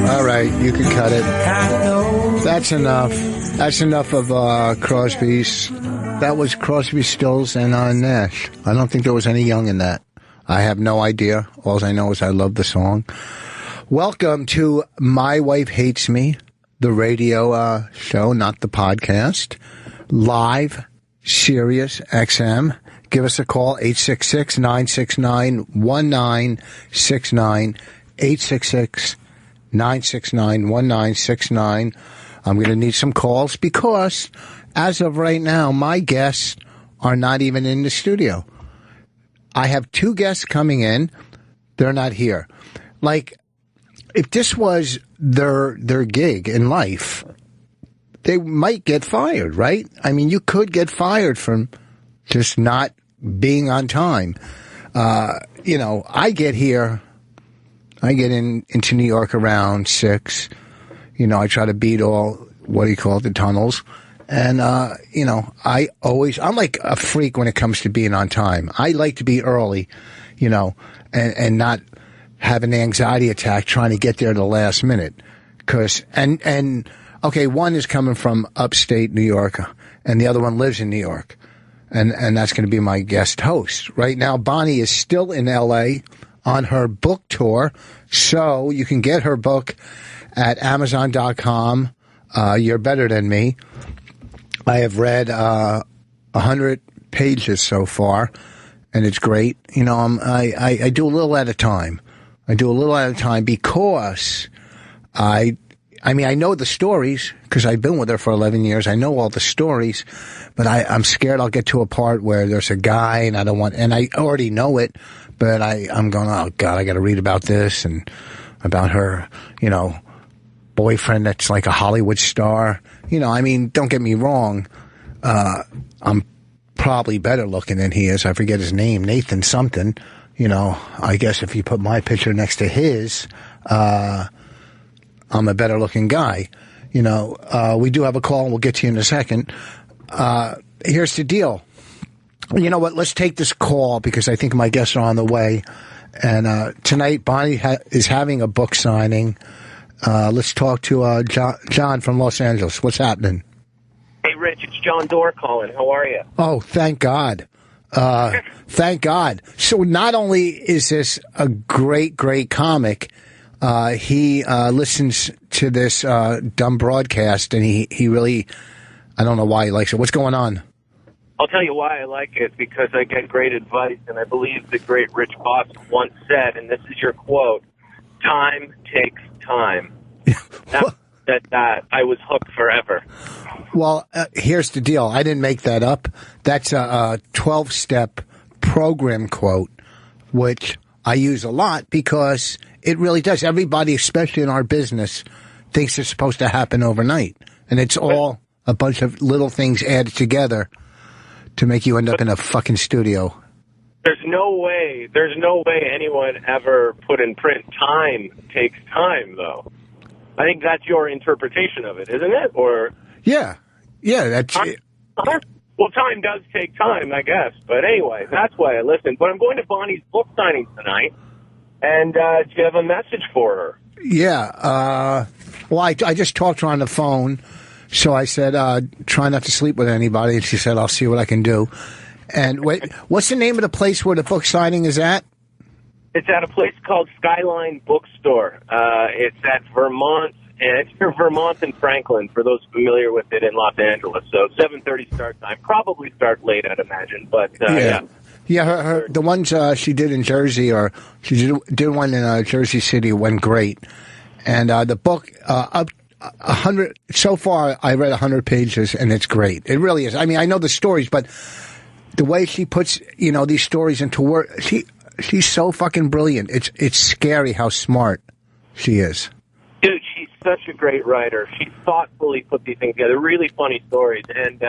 All right, you can cut it. That's enough. That's enough of Crosby's. That was Crosby, Stills, and Nash. I don't think there was any Young in that. I have no idea. All I know is I love the song. Welcome to My Wife Hates Me, the radio show, not the podcast. Live, Sirius XM. Give us a call, 866-969-1969, 866-969-1969. I'm going to need some calls because, as of right now, my guests are not even in the studio. I have two guests coming in. They're not here. Like, if this was their gig in life, they might get fired, right? I mean, you could get fired from just not being on time. You know, I get into New York around 6. You know, I try to beat all, what do you call it, the tunnels. And, you know, I'm like a freak when it comes to being on time. I like to be early, you know, and not have an anxiety attack trying to get there at the last minute. Okay, one is coming from upstate New York and the other one lives in New York. And that's going to be my guest host. Right now, Bonnie is still in L.A. on her book tour. So you can get her book at Amazon.com. You're Better Than Me. I have read 100 pages so far, and it's great. You know, I do a little at a time. Because I mean, I know the stories because I've been with her for 11 years. I know all the stories, but I'm scared I'll get to a part where there's a guy and I already know it, but I'm going, oh God, I got to read about this and about her, you know, boyfriend that's like a Hollywood star. You know, I mean, don't get me wrong. I'm probably better looking than he is. I forget his name, Nathan something. You know, I guess if you put my picture next to his, I'm a better looking guy. You know, we do have a call and we'll get to you in a second. Here's the deal. You know what? Let's take this call because I think my guests are on the way. And tonight, Bonnie is having a book signing. Let's talk to John from Los Angeles. What's happening? Hey, Rich, it's John Doerr calling. How are you? Oh, thank God. Thank God. So not only is this a great, great comic, he listens to this dumb broadcast, and he really, I don't know why he likes it. What's going on? I'll tell you why I like it, because I get great advice, and I believe the great Rich Boss once said, and this is your quote, time takes time. That I was hooked forever. Well, here's the deal. I didn't make that up. That's a 12-step program quote, which I use a lot because it really does. Everybody, especially in our business, thinks it's supposed to happen overnight. And it's all a bunch of little things added together to make you end up in a fucking studio. There's no way anyone ever put in print time takes time, though. I think that's your interpretation of it, isn't it? Or yeah, that's it. Well, time does take time, I guess. But anyway, that's why I listen. But I'm going to Bonnie's book signing tonight, and do you have a message for her? Yeah. Well, I just talked to her on the phone, so I said, try not to sleep with anybody, and she said, I'll see what I can do. And wait, what's the name of the place where the book signing is at? It's at a place called Skyline Bookstore. It's at Vermont, and it's near Vermont and Franklin, for those familiar with it, in Los Angeles. So 7:30 start time. Probably start late, I'd imagine, but yeah. Yeah, the ones she did in Jersey, or she did one in Jersey City, went great. And the book, up 100, so far I read 100 pages, and it's great. It really is. I mean, I know the stories, but the way she puts, you know, these stories into words, she's so fucking brilliant. It's scary how smart she is. Dude, she's such a great writer. She thoughtfully put these things together. Really funny stories. And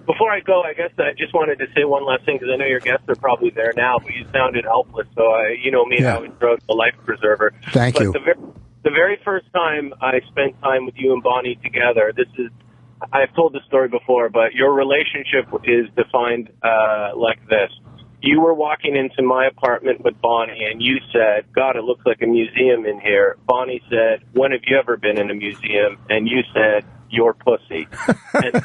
before I go, I guess I just wanted to say one last thing, because I know your guests are probably there now, but you sounded helpless. So, you know me, I would throw the life preserver. Thank you. The very first time I spent time with you and Bonnie together, I've told this story before, but your relationship is defined like this. you were walking into my apartment with Bonnie, and you said, God, it looks like a museum in here. Bonnie said, when have you ever been in a museum? And you said, your pussy. And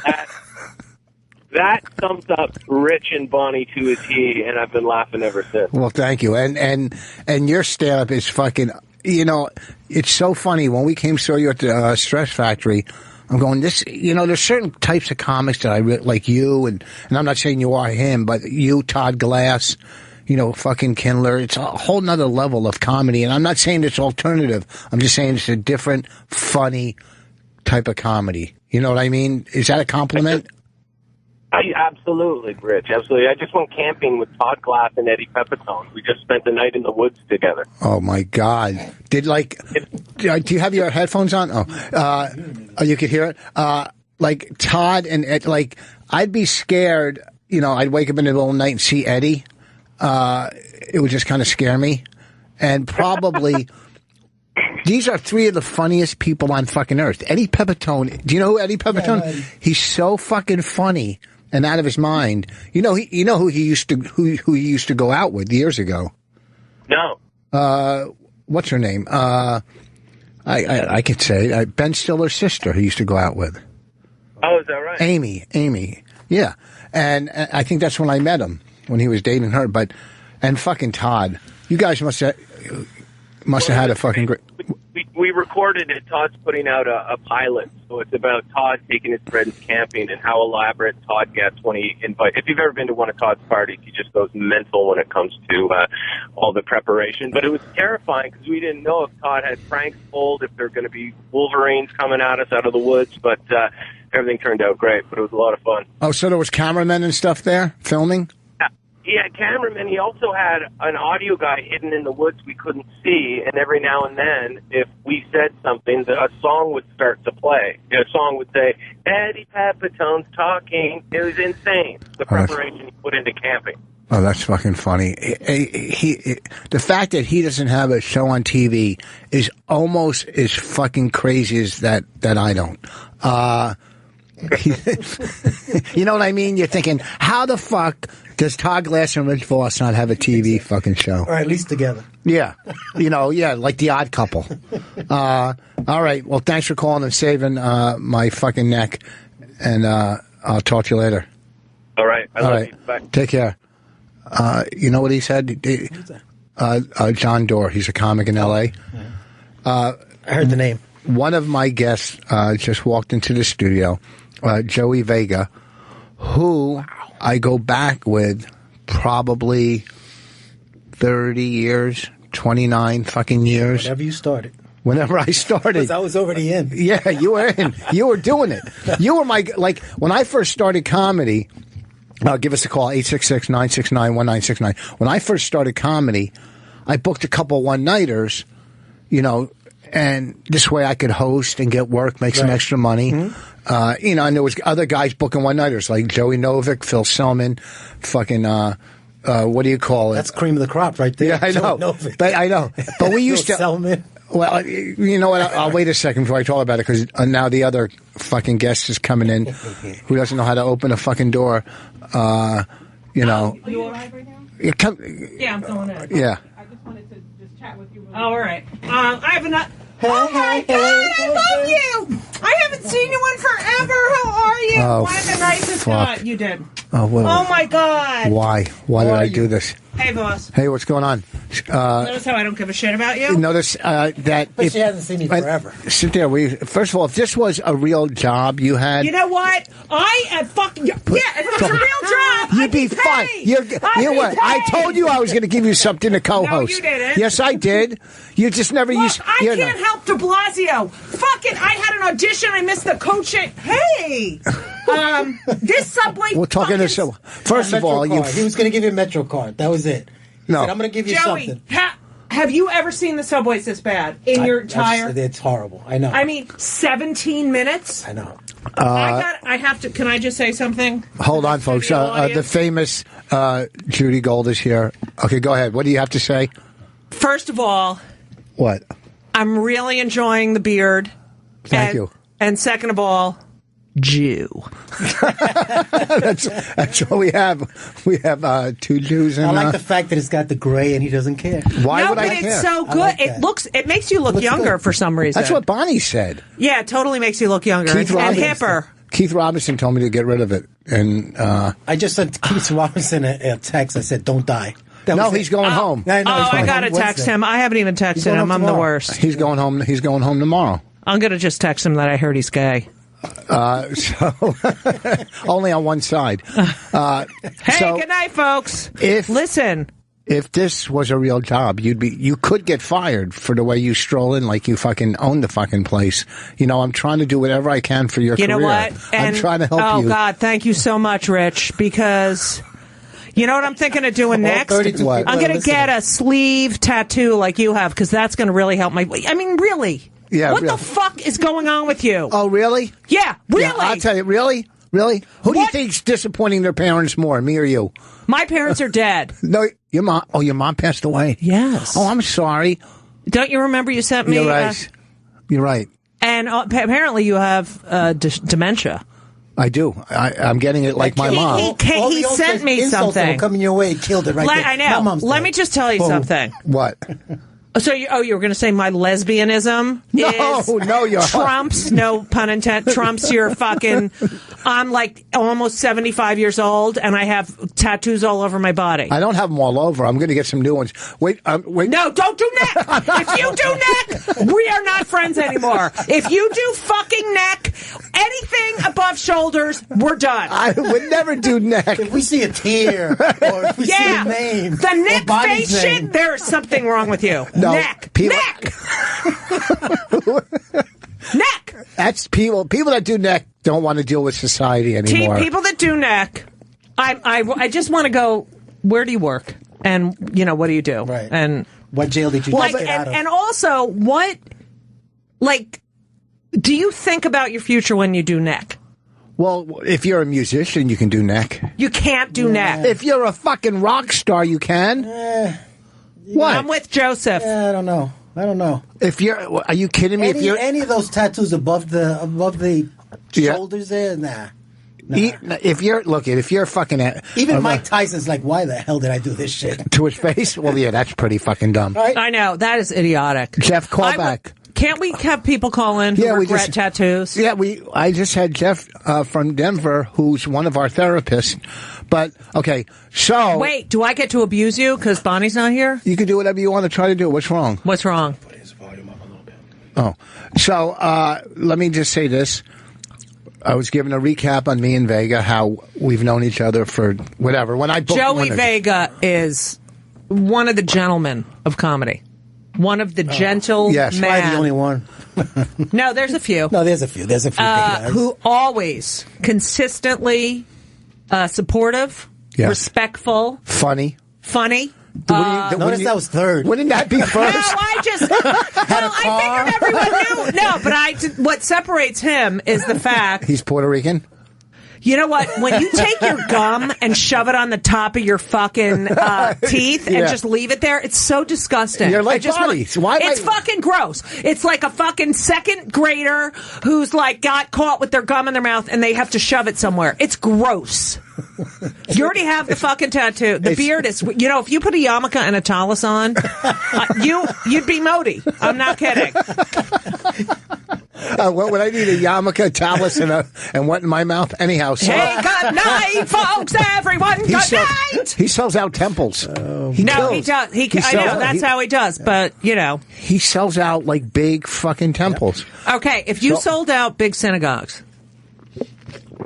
that sums up Rich and Bonnie to a T, and I've been laughing ever since. Well, thank you. And your stand-up is fucking, you know, it's so funny. When we came saw you at the Stress Factory, I'm going, this, you know, there's certain types of comics that I really, like you, and I'm not saying you are him, but you, Todd Glass, you know, fucking Kindler. It's a whole nother level of comedy, and I'm not saying it's alternative. I'm just saying it's a different, funny type of comedy. You know what I mean? Is that a compliment? Absolutely, Rich. Absolutely. I just went camping with Todd Glass and Eddie Pepitone. We just spent the night in the woods together. Oh my God! Do you have your headphones on? Oh, you could hear it. Like Todd and Ed, like I'd be scared. You know, I'd wake up in the middle of the night and see Eddie. It would just kind of scare me, and probably. These are three of the funniest people on fucking earth. Eddie Pepitone. Do you know who Eddie Pepitone? Yeah, He's so fucking funny and out of his mind. You know who he used to go out with years ago. No. What's her name? I could say Ben Stiller's sister. He used to go out with. Oh, is that right? Amy. Yeah, and I think that's when I met him, when he was dating her. And fucking Todd. You guys must have had a fucking great. We recorded it. Todd's putting out a pilot, so it's about Todd taking his friends camping and how elaborate Todd gets when he invites. If you've ever been to one of Todd's parties, he just goes mental when it comes to all the preparation. But it was terrifying because we didn't know if Todd had pranks pulled, if there were going to be wolverines coming at us out of the woods. But everything turned out great. But it was a lot of fun. Oh, so there was cameramen and stuff there filming? Yeah, cameraman. He also had an audio guy hidden in the woods we couldn't see, and every now and then, if we said something, a song would start to play. A song would say, Eddie Pepitone's talking. It was insane, the preparation he put into camping. Oh, that's fucking funny. The fact that he doesn't have a show on TV is almost as fucking crazy as that I don't. You know what I mean? You're thinking, how the fuck does Todd Glass and Rich Voss not have a TV fucking show? Or at least together. Yeah. Like the Odd Couple. All right. Well, thanks for calling and saving my fucking neck. And I'll talk to you later. All right. I love you. Bye. Take care. You know what he said? John Doerr. He's a comic in L.A. I heard the name. One of my guests just walked into the studio, Joey Vega, who I go back with probably 30 years, 29 fucking years. Whenever you started. Whenever I started. Because I was already in. Yeah, you were in. You were doing it. You were when I first started comedy, give us a call, 866-969-1969. When I first started comedy, I booked a couple one-nighters, and this way I could host and get work, make some extra money. Mm-hmm. And there was other guys booking one-nighters like Joey Novick, Phil Selman, fucking, what do you call it? That's cream of the crop right there. Yeah, I know. I know. But we used to. Selman. Well, you know what? I'll wait a second before I talk about it because now the other fucking guest is coming in who doesn't know how to open a fucking door. Are you alive right now? Yeah, I'm going in. Yeah. I just wanted to just chat with you. All right. I have enough. Oh my God, I love you! I haven't seen you in forever. How are you? Oh, One of the nicest fuck. You did. Oh, well, oh my God. Why? Why did I do this? Hey, boss. Hey, what's going on? Notice how I don't give a shit about you? Notice that... But she hasn't seen me forever. Sit there. First of all, if this was a real job you had... You know what? I am fucking... Yeah, if it was a real job, you'd be fine. I told you I was going to give you something to co-host. No, you didn't. Yes, I did. You just never used... I can't help de Blasio. Fucking, I had an audition. I missed the coaching. Hey! This Subway... We're talking to someone. First of all, he was going to give you a Metro card. That was it. He said, I'm going to give you something. Have you ever seen the subways this bad in your tire? It's horrible. I know. I mean, 17 minutes? I know. I have to, can I just say something? Hold on, folks. The famous Judy Gold is here. Okay, go ahead. What do you have to say? First of all... What? I'm really enjoying the beard. Thank you. And second of all, Jew. That's what we have. We have 2 Jews. I like the fact that it's got the gray and he doesn't care. Why would I but care? it's so good. like It makes you look younger good. for some reason. That's what Bonnie said. Yeah, it totally makes you look younger and hipper. Keith Robinson told me to get rid of it, and I just sent Keith Robinson a text. I said, "Don't die." He's going home. I know, I gotta text him. I haven't even texted him. I'm the worst. He's going home. He's going home tomorrow. I'm gonna just text him that I heard he's gay. So only on one side. Hey, good night, folks. Listen. If this was a real job, you could get fired for the way you stroll in like you fucking own the fucking place. You know, I'm trying to do whatever I can for your career. You know what? I'm trying to help you. Oh, God, thank you so much, Rich, because you know what I'm thinking of doing next? What? I'm going to get a sleeve tattoo like you have, because that's going to really help my... I mean, really? Yeah, what the fuck is going on with you? Oh, really? Yeah, really? Yeah, I'll tell you, really? Really? Who do you think's disappointing their parents more, me or you? My parents are dead. No, your mom. Oh, your mom passed away. Yes. Oh, I'm sorry. Don't you remember you sent me? You're right. You're right. And apparently you have dementia. I do. I'm getting it like my mom. He sent me something. Coming your way, killed it right there. I know. Let me just tell you something. What? So you were going to say my lesbianism trumps, no pun intended, trumps your fucking... I'm like almost 75 years old and I have tattoos all over my body. I don't have them all over. I'm going to get some new ones. Wait. No, don't do neck. If you do neck, we are not friends anymore. If you do fucking neck, anything above shoulders, we're done. I would never do neck. If we see a tear or if we see a name, the neck face shit, there is something wrong with you. No, neck. Neck. That's people that do neck don't want to deal with society anymore. People that do neck, I just want to go, where do you work? And, what do you do? Right. And what jail did you get out of? And also, what, do you think about your future when you do neck? Well, if you're a musician, you can do neck. You can't do neck. If you're a fucking rock star, you can. What? I'm with Joseph. I don't know. Are you kidding me? Any of those tattoos above the shoulders there, nah. If you're fucking... Even Mike Tyson's like, why the hell did I do this shit? To his face? Well, yeah, that's pretty fucking dumb. Right? I know. That is idiotic. Jeff, call back. Can't we have people call in who regret tattoos? Yeah, I just had Jeff from Denver, who's one of our therapists. But, okay, so... Wait, do I get to abuse you because Bonnie's not here? You can do whatever you want to try to do. What's wrong? What's wrong? Put his volume up a little bit. Oh. So, let me just say this. I was giving a recap on me and Vega, how we've known each other for whatever. When I booked Joey Vega is one of the gentlemen of comedy. One of the gentlemen. Yes, probably the only one. No, there's a few. No, there's a few. Who always consistently supportive, respectful, funny. Notice that was third. Wouldn't that be first? No, I figured everyone knew. No, but what separates him is the fact he's Puerto Rican. You know what? When you take your gum and shove it on the top of your fucking teeth and just leave it there, it's so disgusting. You're like bodies. It's fucking gross. It's like a fucking second grader who's got caught with their gum in their mouth and they have to shove it somewhere. It's gross. You already have the fucking tattoo. The beard is, if you put a yarmulke and a tallis on, you'd be Modi. I'm not kidding. What would I need? A yarmulke, tallis, and what in my mouth? Anyhow, so... Hey, good night, folks, everyone. Good night. He sells out temples. He does. I know, that's how he does, but, He sells out, big fucking temples. Okay, if you sold out big synagogues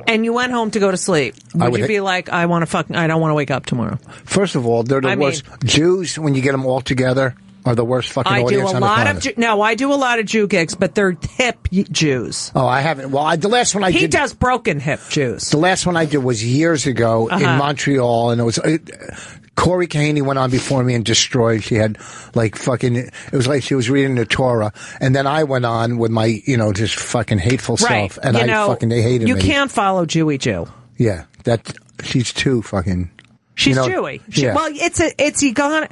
and you went home to go to sleep, would you be like, I don't want to wake up tomorrow? First of all, they're the worst. Jews, when you get them all together, are the worst fucking audience on the planet. I do a lot of Jew gigs, but they're hip Jews. Oh, I haven't. Well, the last one I did... He does broken hip Jews. The last one I did was years ago in Montreal, and it was... Corey Kahaney went on before me and destroyed. She had, it was like she was reading the Torah. And then I went on with my, just fucking hateful self. And they hated me. You can't follow Jewy Jew. Yeah. She's too fucking... She's Jewy. Well, you got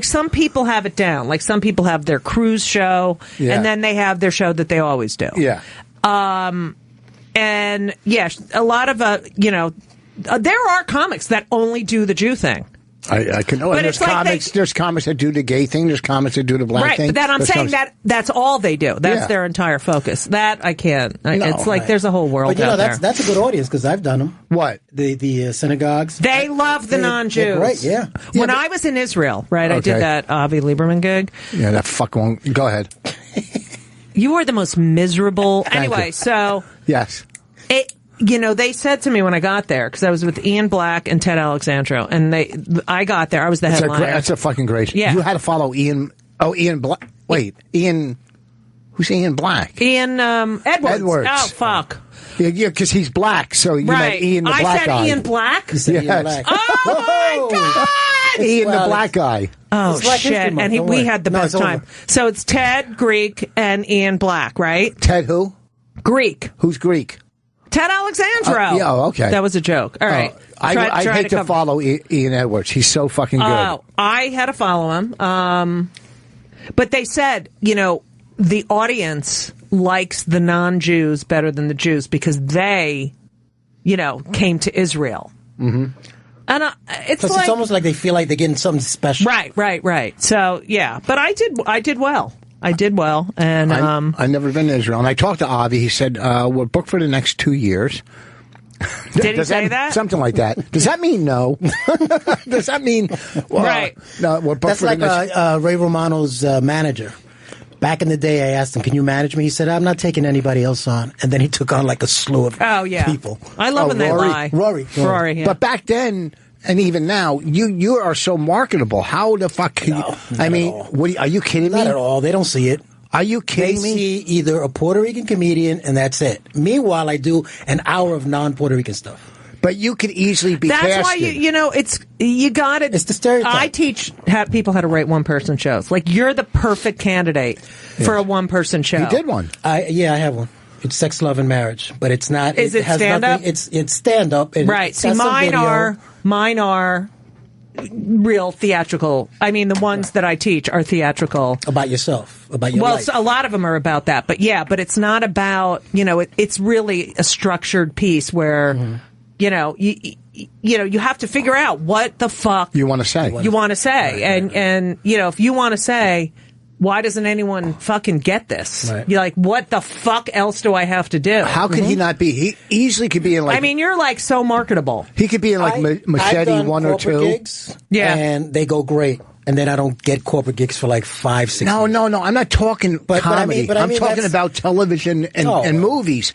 some people have it down. Like some people have their cruise show, and then they have their show that they always do. Yeah. And yeah, a lot of there are comics that only do the Jew thing. I can know. But There's it's like comics. There's comics that do the gay thing. There's comics that do the black thing. Right, but that I'm There's saying comics- that's all they do. That's their entire focus. That I can't. It's like there's a whole world But out there. that's a good audience because I've done them. What? The synagogues. They love the non-Jews. Right, yeah. When I was in Israel, right, I did that Avi Lieberman gig. Yeah, that fuck won't. Go ahead. You are the most miserable. Thank Anyway, you. so Yes. they said to me when I got there, because I was with Ian Black and Ted Alexandro, and I got there, I was the headliner. That's a fucking great. Yeah. You had to follow Ian. Oh, Ian Black. Wait, Ian. Who's Ian Black? Ian Edwards. Oh, fuck. Yeah, because he's black, so you Right. meant Ian the black I said guy. Ian Black? You said Ian Yes. Black. Oh, my God! Ian the black guy. Oh, It's Black shit. History Month, And don't we worry. had the No, best it's time. over. So it's Ted, Greek, and Ian Black, right? Ted who? Greek. Who's Greek? Ted Alexandro. Yeah, okay. That was a joke. All right. I hate to follow Ian Edwards. He's so fucking good. Oh, I had to follow him. But they said, the audience likes the non-Jews better than the Jews because they, came to Israel. Mm-hmm. And it's like... It's almost like they feel like they're getting something special. Right. So, yeah. But I did well. And I've never been to Israel. And I talked to Avi. He said, we're booked for the next 2 years. Did he say that? Something like that. Does that mean no? Does that mean... Well, Right. No, we're booked That's for like the next... Ray Romano's manager. Back in the day, I asked him, "Can you manage me?" He said, "I'm not taking anybody else on." And then he took on like a slew of people. I love when they Rory? lie. Rory. Yeah. But back then... And even now, you are so marketable. How the fuck can you... I mean, are you kidding me? Not at all. They don't see it. Are you kidding They me? see either a Puerto Rican comedian, and that's it. Meanwhile, I do an hour of non-Puerto Rican stuff. But you could easily be That's casted. why you got it. It's the stereotype. I teach people how to write one-person shows. Like, you're the perfect candidate for a one-person show. You did one. I have one. It's Sex, Love, and Marriage, but it's not. Is it has stand-up? nothing- It's stand-up. Right. See, mine are real theatrical. I mean, the ones that I teach are theatrical. About yourself, about your Well, life. so a lot of them are about that, but it's not about, it's really a structured piece where, you have to figure out what the fuck You want to say. you want to say. And, if you want to say, why doesn't anyone fucking get this? Right. You're like, what the fuck else do I have to do? How could he not be? He easily could be in like... I mean, you're like so marketable. he could be in like I've Machete done 1 or corporate 2. gigs, Yeah. and they go great. And then I don't get corporate gigs for like 5-6 No, years. I'm not talking comedy. but I I'm mean, talking that's- about television and movies.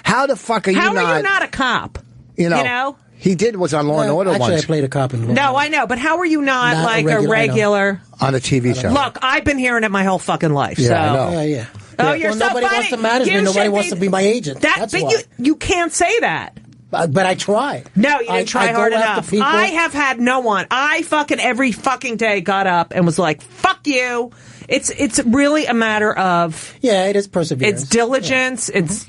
How the fuck are you How not... are you not a cop? You know? He was on Law and Order Actually, once I played a cop in Law. No, I know, but how are you not, Not like a a regular- I know. regular? on a TV show. Look, I've been hearing it my whole fucking life. Yeah, so. I know. Yeah. Oh, you're well, so nobody funny. wants to manage me. You Nobody should wants to be my agent. That's but why. you can't say that. But I try. No, you didn't try I go hard after enough. people. I have had no one. I fucking every fucking day got up and was like, "Fuck you." It's really a matter of Yeah, it is perseverance. it's diligence. It's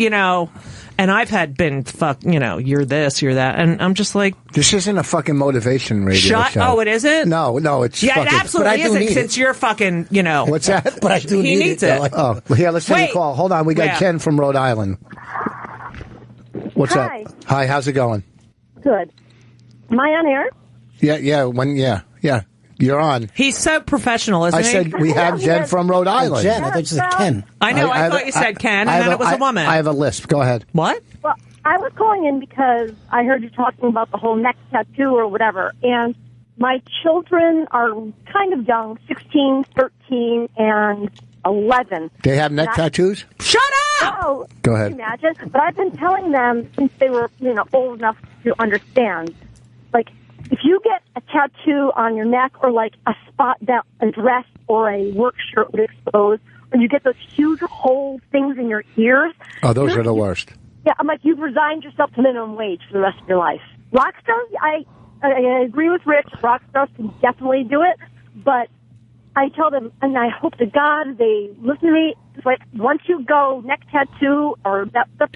and I've been you're this, you're that, and I'm just like, This isn't a fucking motivation radio shut. show. Oh, it isn't. No, it's Yeah, fucking... it absolutely But I do isn't. need Since you're fucking, What's that? But I do He need needs it. it. though. Like, Oh, well, here, let's take Wait. a call. Hold on, we got Yeah. Ken from Rhode Island. What's Hi. up? Hi, how's it going? Good. Am I on air? Yeah. You're on. he's so professional, isn't I he? said we have Jen from Rhode Island. Jen, I thought you said Ken. I know. I have thought a- you said Ken, I and have then it was a woman. I have a lisp. Go ahead. What? Well, I was calling in because I heard you talking about the whole neck tattoo or whatever, and my children are kind of young, 16, 13, and 11. They have neck tattoos? Shut up! Oh, Go ahead. Can you imagine? But I've been telling them since they were, old enough to understand. Like, if you get a tattoo on your neck or like a spot that a dress or a work shirt would expose, or you get those huge hole things in your ears. Oh, those are the worst. Yeah, I'm like, you've resigned yourself to minimum wage for the rest of your life. Rock stars, I agree with Rich. Rock stars can definitely do it, but I tell them, and I hope to God they listen to me. It's like, once you go neck tattoo or that stuff,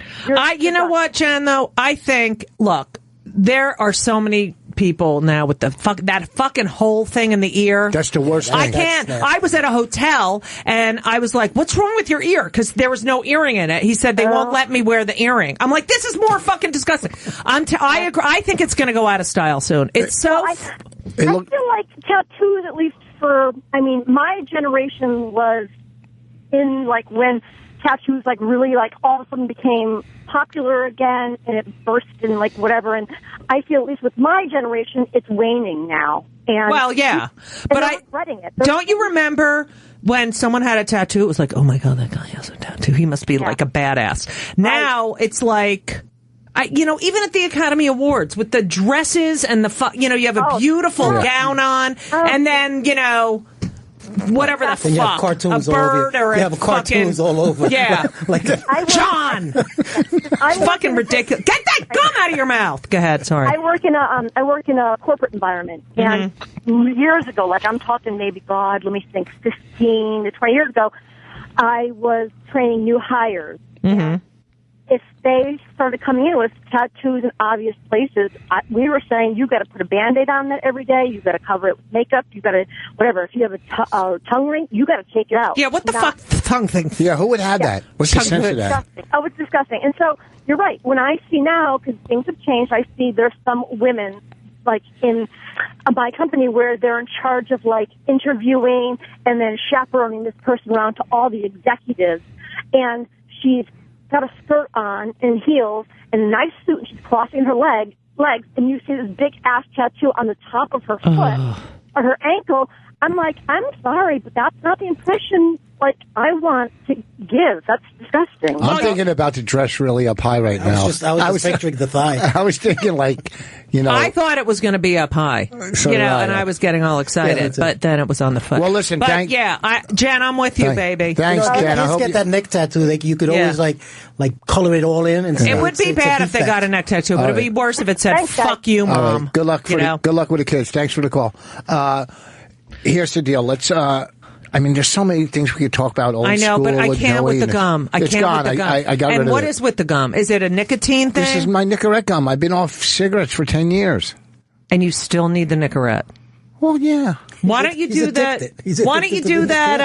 You know what, Jen, though? I think, look, there are so many people now with that fucking hole thing in the ear. That's the worst thing. I can't. I was at a hotel and I was like, "What's wrong with your ear?" Because there was no earring in it. He said they won't let me wear the earring. I'm like, this is more fucking disgusting. I agree. I think it's going to go out of style soon. It's so. I feel like tattoos, at least my generation was in like when tattoos like really like all of a sudden became popular again and it burst in like whatever, and I feel at least with my generation it's waning now. And well, yeah, but I'm regretting it. Don't you remember when someone had a tattoo? It was like, oh my god, that guy has a tattoo. He must be like a badass. Now it's like. Even at the Academy Awards with the dresses and you have a beautiful gown on, and then, whatever the fuck, you have cartoons a bird all over. or you have cartoons all over. Yeah. Like John! It's fucking ridiculous. Get that gum out of your mouth. Go ahead, sorry. I work in a corporate environment, and years ago, like I'm talking maybe, God, let me think, 15 to 20 years ago, I was training new hires. Mm-hmm. If they started coming in with tattoos in obvious places, we were saying, you got to put a Band-Aid on that every day. You got to cover it with makeup. You got to, whatever. If you have a tongue ring, you got to take it out. Yeah, what the fuck tongue thing? Yeah, who would have that? What's the sense of that? Oh, it's disgusting. And so, you're right. When I see now, because things have changed, I see there's some women, like in my company, where they're in charge of like interviewing and then chaperoning this person around to all the executives. And she's got a skirt on and heels and a nice suit, and she's crossing her legs, and you see this big ass tattoo on the top of her foot or her ankle. I'm like, I'm sorry, but that's not the impression like I want to give. That's disgusting. I'm thinking about the dress really up high right now. I was picturing the thigh. I was thinking like, I thought it was going to be up high, and I was getting all excited, but then it was on the foot. Well, listen, Jen, I'm with you, baby. Thanks, Jen. I hope get that neck tattoo. You could always like color it all in. And it would be bad if they got a neck tattoo, but it'd be worse if it said "fuck you, mom." Right. Good luck. Good luck with the kids. Thanks for the call. Here's the deal. Let's. There's so many things we could talk about. Old I know, school but I can't with the gum. I can't gone. with the gum. I got rid of it. And what is with the gum? Is it a nicotine thing? This is my Nicorette gum. I've been off cigarettes for 10 years. And you still need the Nicorette? Well, yeah. Why don't you do that? Why don't you do that?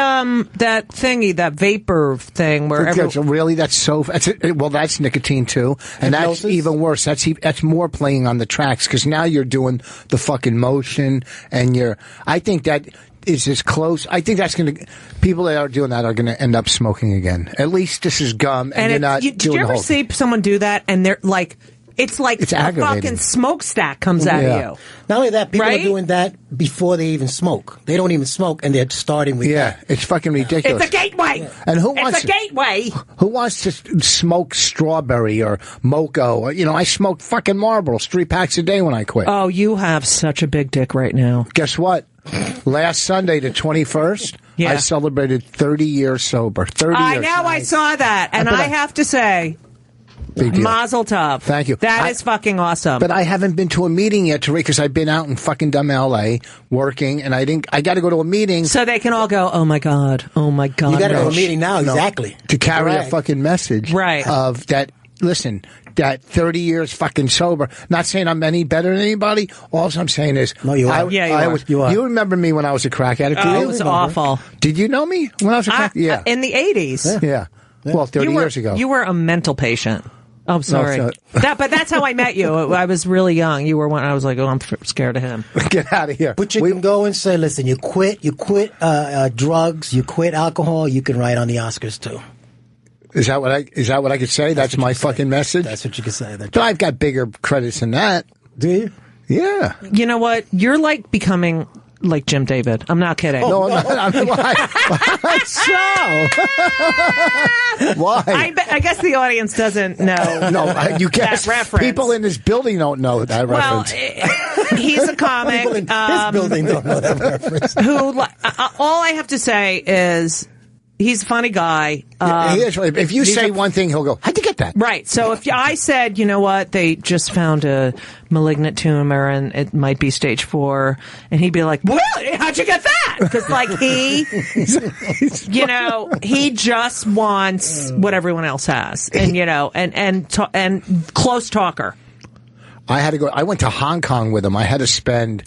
That thingy, that vapor thing, where really that's so. That's nicotine too, and that's even worse. That's more playing on the tracks because now you're doing the fucking motion, and I think that is as close. I think that's going to. People that are doing that are going to end up smoking again. At least this is gum, and you're not. Did you ever see someone do that, and they're like? It's like a fucking smokestack comes out of you. Not only that, people are doing that before they even smoke. They don't even smoke, and they're starting with that. It's fucking ridiculous. It's a gateway. And it's a gateway. Who wants to smoke strawberry or mocha? Or, I smoked fucking Marlboros 3 packs a day when I quit. Oh, you have such a big dick right now. Guess what? Last Sunday, the 21st, I celebrated 30 years sober. 30 years. I know, I saw that, and I have to say... Mazel tov. Thank you. That is fucking awesome. But I haven't been to a meeting yet, because I've been out in fucking dumb L.A. working, and I got to go to a meeting. So they can all go, oh my God. You got to go to a meeting now, exactly. To carry a fucking message. Right. Of that, listen, that 30 years fucking sober. Not saying I'm any better than anybody. All I'm saying is... No, you are. You are. You remember me when I was a crack addict? It was awful. Did you know me when I was a crack addict? In the 80s. Yeah. Well, 30 years ago. You were a mental patient. Oh, sorry. No, but that's how I met you. I was really young. You were one. I was like, I'm scared of him. Get out of here. But you can go and say, listen, you quit drugs, you quit alcohol, you can write on the Oscars too. Is that what I could say? That's my fucking message? That's what you can say. But I've got bigger credits than that. Do you? Yeah. You know what? You're like becoming... like Jim David. I'm not kidding. No, I'm not. Why so? Why? I guess the audience doesn't know. No, you guess. That reference. People in this building don't know that reference. He's a comic. People in this building don't know that reference. All I have to say is... he's a funny guy. He is. If you say one thing, he'll go, how'd you get that? Right. So if I said, you know what, they just found a malignant tumor and it might be stage 4, and he'd be like, really? How'd you get that? Because he just wants what everyone else has. And, and close talker. I had to go. I went to Hong Kong with him. I had to spend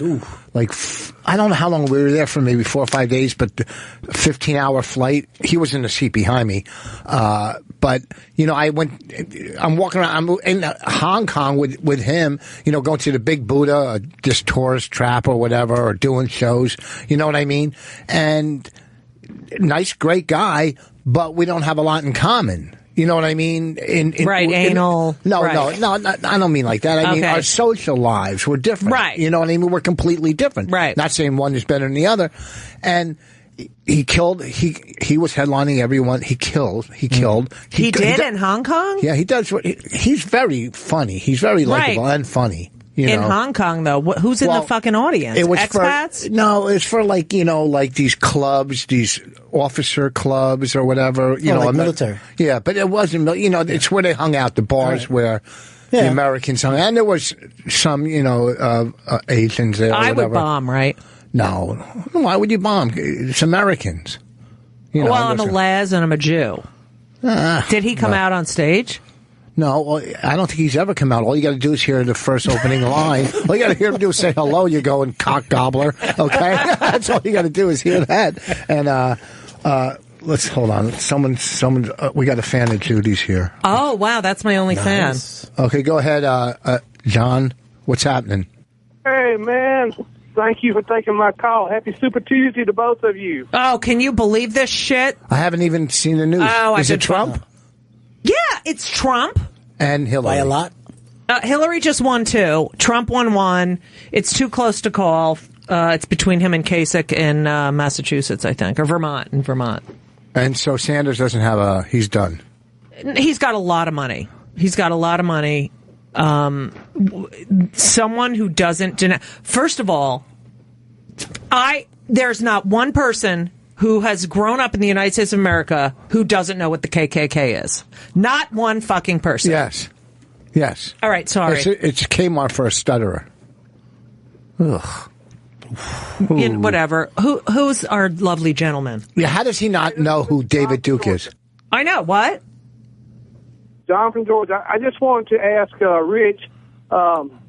I don't know how long we were there for, maybe 4 or 5 days, but 15-hour flight. He was in the seat behind me. But I'm walking around. I'm in Hong Kong with him, going to the Big Buddha, or this tourist trap or whatever, or doing shows. You know what I mean? And nice, great guy, but we don't have a lot in common. You know what I mean? Anal. No, I don't mean like that. I mean, our social lives were different. Right. You know what I mean? We're completely different. Right. Not saying one is better than the other. And he was headlining everyone. He killed. He did in Hong Kong? Yeah, he does. He's very funny. He's very likable and funny. In Hong Kong, though, who's in the fucking audience? It was expats? It's for like these clubs, these officer clubs or whatever. Like military. Yeah, but it wasn't. It's where they hung out, the bars where the Americans hung out. And there was some, Asians there. I would bomb, right? No, why would you bomb? It's Americans. I'm a Les and I'm a Jew. Did he come out on stage? No, I don't think he's ever come out. All you got to do is hear the first opening line. All you got to hear him do is say hello. You're going cock gobbler. Okay, that's all you got to do is hear that. And let's hold on. Someone. We got a fan of Judy's here. Oh wow, that's my only fan. Okay, go ahead, John. What's happening? Hey man, thank you for taking my call. Happy Super Tuesday to both of you. Oh, can you believe this shit? I haven't even seen the news. Oh, is it Trump? Yeah, it's Trump. And Hillary. By a lot? Hillary just won 2. Trump won 1. It's too close to call. It's between him and Kasich in Massachusetts, I think, or Vermont. And so Sanders doesn't have he's done. He's got a lot of money. Someone who doesn't deny. First of all, there's not one person who has grown up in the United States of America who doesn't know what the KKK is. Not one fucking person. Yes. All right, sorry. It's Kmart for a stutterer. Ugh. Whatever. Who's our lovely gentleman? Yeah, how does he not know who David Duke is? I know. What? John from Georgia. I just wanted to ask Rich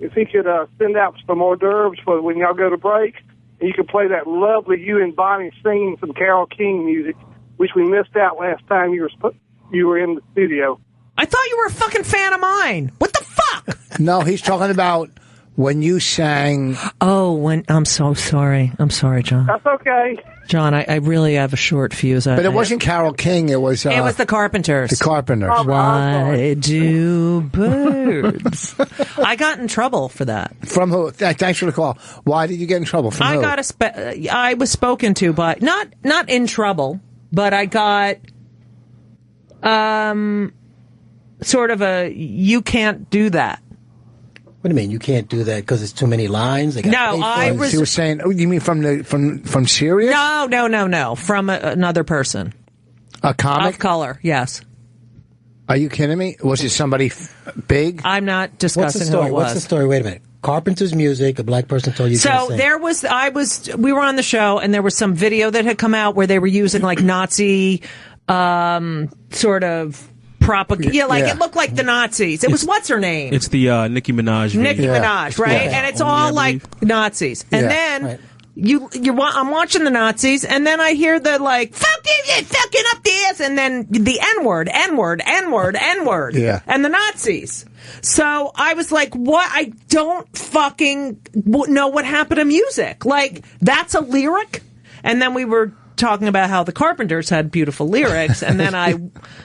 if he could send out some hors d'oeuvres for when y'all go to break. And you could play that lovely you and Bonnie singing some Carole King music, which we missed out last time you were in the studio. I thought you were a fucking fan of mine. What the fuck? No, he's talking about when you sang. Oh, I'm so sorry. I'm sorry, John. That's okay. John, I really have a short fuse. But it wasn't Carole King. It was the Carpenters. The Carpenters. Oh, Why do birds? I got in trouble for that. From who? Thanks for the call. Why did you get in trouble? From who? I was spoken to by not in trouble, but I got sort of you can't do that. What do you mean you can't do that because it's too many lines? She was saying. Oh, you mean from Syria? No. From another person. A comic of color. Yes. Are you kidding me? Was it somebody big? I'm not discussing who it was. What's the story? Wait a minute. Carpenter's music. A black person told you. So there was. We were on the show, and there was some video that had come out where they were using like Nazi, sort of. It looked like the Nazis. It was what's her name? It's the Nicki Minaj. Nicki Minaj, right? Yeah. And it's all like Nazis. And then I'm watching the Nazis, and then I hear the like fucking up the ass, and then the N-word. Yeah. And the Nazis. So I was like, what? I don't fucking know what happened to music. Like, that's a lyric? And then we were talking about how the Carpenters had beautiful lyrics, and then I,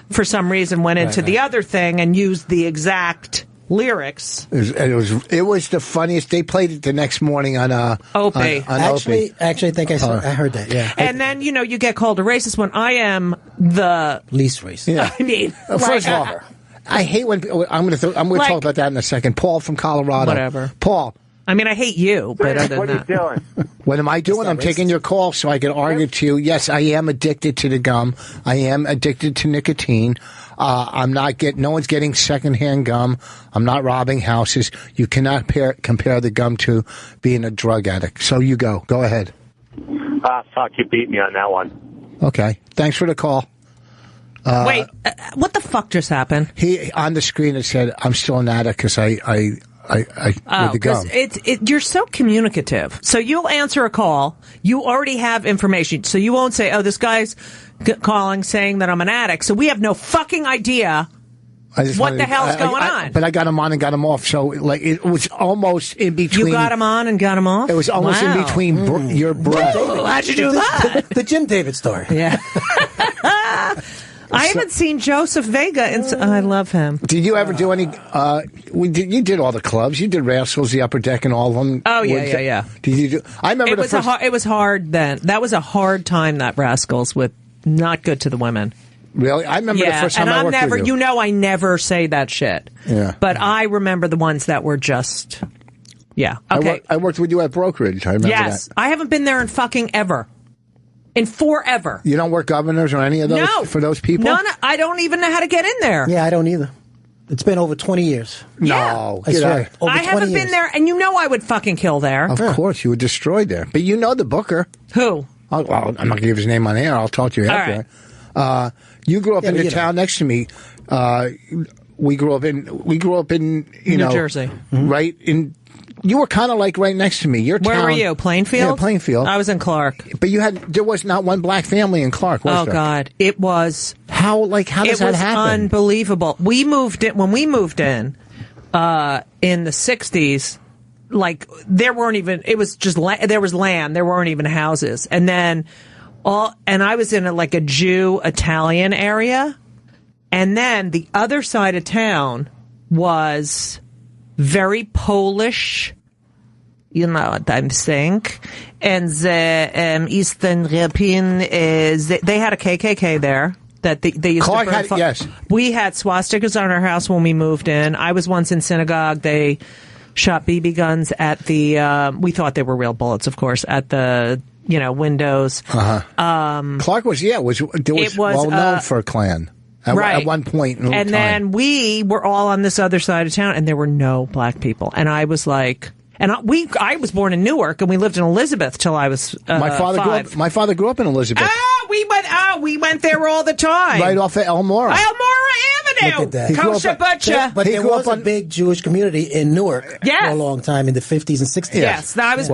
for some reason, went into the other thing and used the exact lyrics. It was the funniest. They played it the next morning on Opie. Actually, I think I heard that. Yeah. And then you get called a racist when I am the least racist. Yeah. I mean, first of all, I hate when I'm going to talk about that in a second. Paul from Colorado. Whatever. Paul. I mean, I hate you, but other what than are you doing? What am I doing? I'm taking your call so I can argue to you. Yes, I am addicted to the gum. I am addicted to nicotine. No one's getting secondhand gum. I'm not robbing houses. You cannot compare the gum to being a drug addict. So you go ahead. Fuck, you beat me on that one. Okay. Thanks for the call. Wait, what the fuck just happened? On the screen it said, I'm still an addict because I with the gum. You're so communicative. So you'll answer a call. You already have information. So you won't say, "Oh, this guy's calling saying that I'm an addict." So we have no fucking idea what the hell's going on. But I got him on and got him off. So like it was almost in between. You got him on and got him off. It was almost in between your breath. How'd you do that? The Jim David story. Yeah. I haven't seen Joseph Vega, and I love him. Did you ever do any? You did all the clubs. You did Rascals, the Upper Deck, and all of them. Oh yeah. Did you do? I remember it was hard then. That was a hard time. That Rascals with not good to the women. Really, I remember the first time I worked with you. You know, I never say that shit. Yeah, but I remember the ones that were just. Yeah. Okay. I worked with you at Brokerage. I remember that. I haven't been there in fucking ever. In forever. You don't work governors or any of those for those people? No, I don't even know how to get in there. Yeah, I don't either. It's been over 20 years. No. I swear. Over I haven't been there, and you know I would fucking kill there. Of course, you were destroyed there. But you know the booker. Who? Well, I'm not going to give his name on air. I'll talk to you after. Right. You grew up in the town next to me. We grew up in New Jersey. Right in. You were kind of like right next to me. Your Where town, were you? Plainfield? Yeah, Plainfield. I was in Clark. But there was not one black family in Clark, was there? Oh, God. It was... How does that happen? It was unbelievable. When we moved in in the 60s, like, there weren't even... It was just... There was land. There weren't even houses. And then... And I was in a Jew-Italian area. And then the other side of town was... very Polish, you know what I'm saying, and the Eastern European they had a KKK there that they used Clark to burn. Yes, we had swastikas on our house when we moved in. I was once in synagogue. They shot BB guns at the. We thought they were real bullets, of course, at the windows. Clark was well known for a Klan. At one point in time. Then we were all on this other side of town, and there were no black people. And I was like, I was born in Newark, and we lived in Elizabeth till I was my father 5. My father grew up in Elizabeth. We went there all the time. Right off of Elmora. Avenue. Look at that. Kosher butcher. But there was a big Jewish community in Newark for a long time in the 50s and 60s. Yes, I was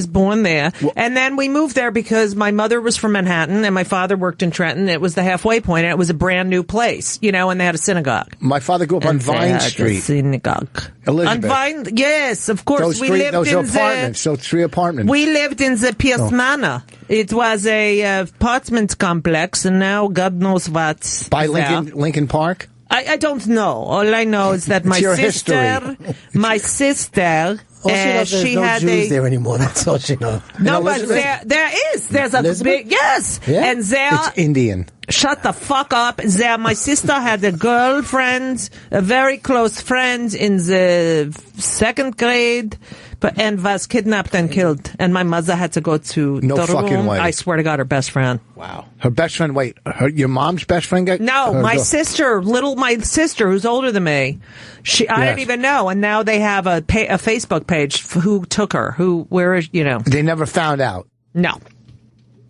born there. And then we moved there because my mother was from Manhattan and my father worked in Trenton. It was the halfway point, and it was a brand new place, and they had a synagogue. My father grew up on Vine Street. Synagogue. Elizabeth. On Vine, yes, of course. Those apartments, 3 apartments. We lived in the Pierce Manor. It was a apartment complex, and now God knows what. By Lincoln Park? I don't know. All I know is that my sister, she had Jews there anymore. That's all she knows. No, but there is. There's a big Yeah. And there it's Indian. Shut the fuck up. There, my sister had a girlfriend, a very close friend in the 2nd grade, and was kidnapped and killed. And my mother had to go to no the fucking room. way. I swear to God, her best friend. Wow. Her best friend, wait, your mom's best friend got... No, my sister, who's older than me. I didn't even know. And now they have a Facebook page for who took her, They never found out. No.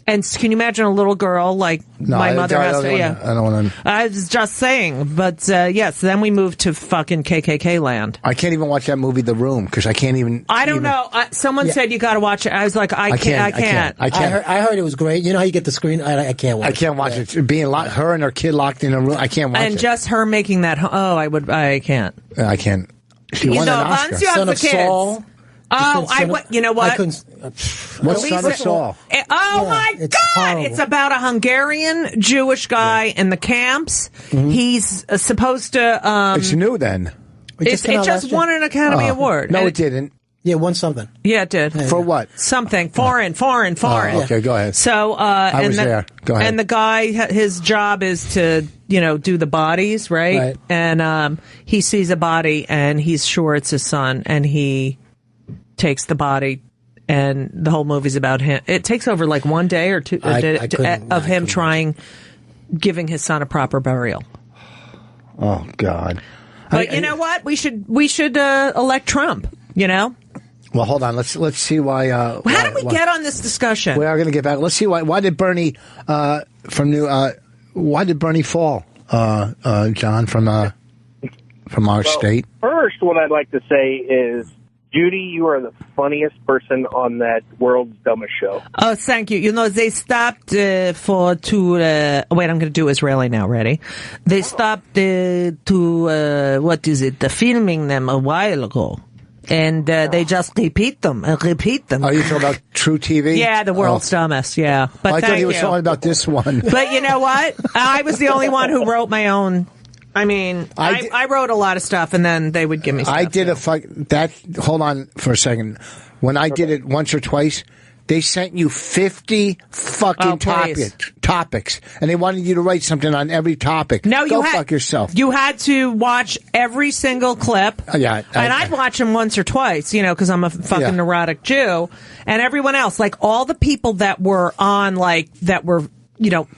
And can you imagine a little girl like my mother has to? Yeah, I don't want to. I was just saying, but yes. Then we moved to fucking KKK land. I can't even watch that movie, The Room, because I can't even. I don't know. Someone said you got to watch it. I was like, I can't. I heard it was great. You know how you get the screen? I can't watch it. I can't watch it. Being her and her kid locked in a room, I can't watch it. And just her making that. I can't. I can't. She won an Oscar. Once you have the kids. Saul. You know what? What's Son of Saul? My God! Horrible. It's about a Hungarian Jewish guy in the camps. Mm-hmm. He's supposed to. It's new then. It just won an Academy Award. No, it didn't. Yeah, won something. Yeah, it did. For what? Something. Foreign. Oh, okay, go ahead. So, I was there. Go ahead. And the guy, his job is to, do the bodies, right? And he sees a body, and he's sure it's his son, and he takes the body, and the whole movie's about him. It takes over like one day or two of him giving his son a proper burial. Oh God! But you know what? We should elect Trump. Well, hold on. Let's see why. How did we get on this discussion? We are going to get back. Let's see why. Why did Bernie Why did Bernie fall? John from from our state. First, what I'd like to say is, Judy, you are the funniest person on that World's Dumbest Show. Oh, thank you. You know, they stopped wait, I'm going to do Israeli now. Ready? They stopped the filming them a while ago. And they just repeat them and repeat them. Oh, you talking about True TV? Yeah, the World's Dumbest, yeah. But I thought he was talking about this one. But you know what? I was the only one who wrote my own. I mean, I wrote a lot of stuff, and then they would give me stuff. I did hold on for a second. When I did it once or twice, they sent you 50 fucking topics, and they wanted you to write something on every topic. No, Go fuck yourself. You had to watch every single clip. Yeah. And I'd watch them once or twice, because I'm a fucking neurotic Jew. And everyone else, like all the people that were on, that were,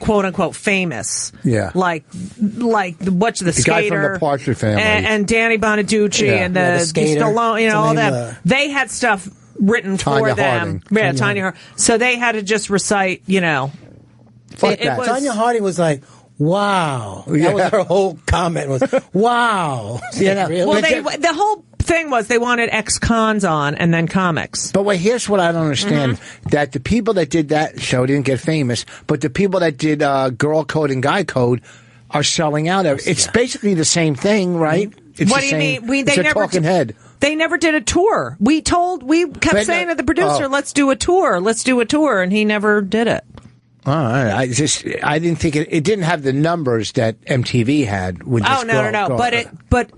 quote unquote famous. Yeah. Like what's the skater? Guy from the Partridge Family. And Danny Bonaducci and the skater. Stallone, all that. They had stuff written for them. Yeah, Tanya Harding. So they had to just recite, Fuck that. Tanya Harding was like, wow. That was her whole comment was, wow. Really? Well, the whole thing was they wanted ex-cons on and then comics. But here's what I don't understand. That the people that did that show didn't get famous, but the people that did Girl Code and Guy Code are selling out. It's basically the same thing, right? It's what do you mean? It's a talking head. They never did a tour. We kept saying to the producer, let's do a tour, and he never did it. All right. I didn't think it didn't have the numbers that MTV had. But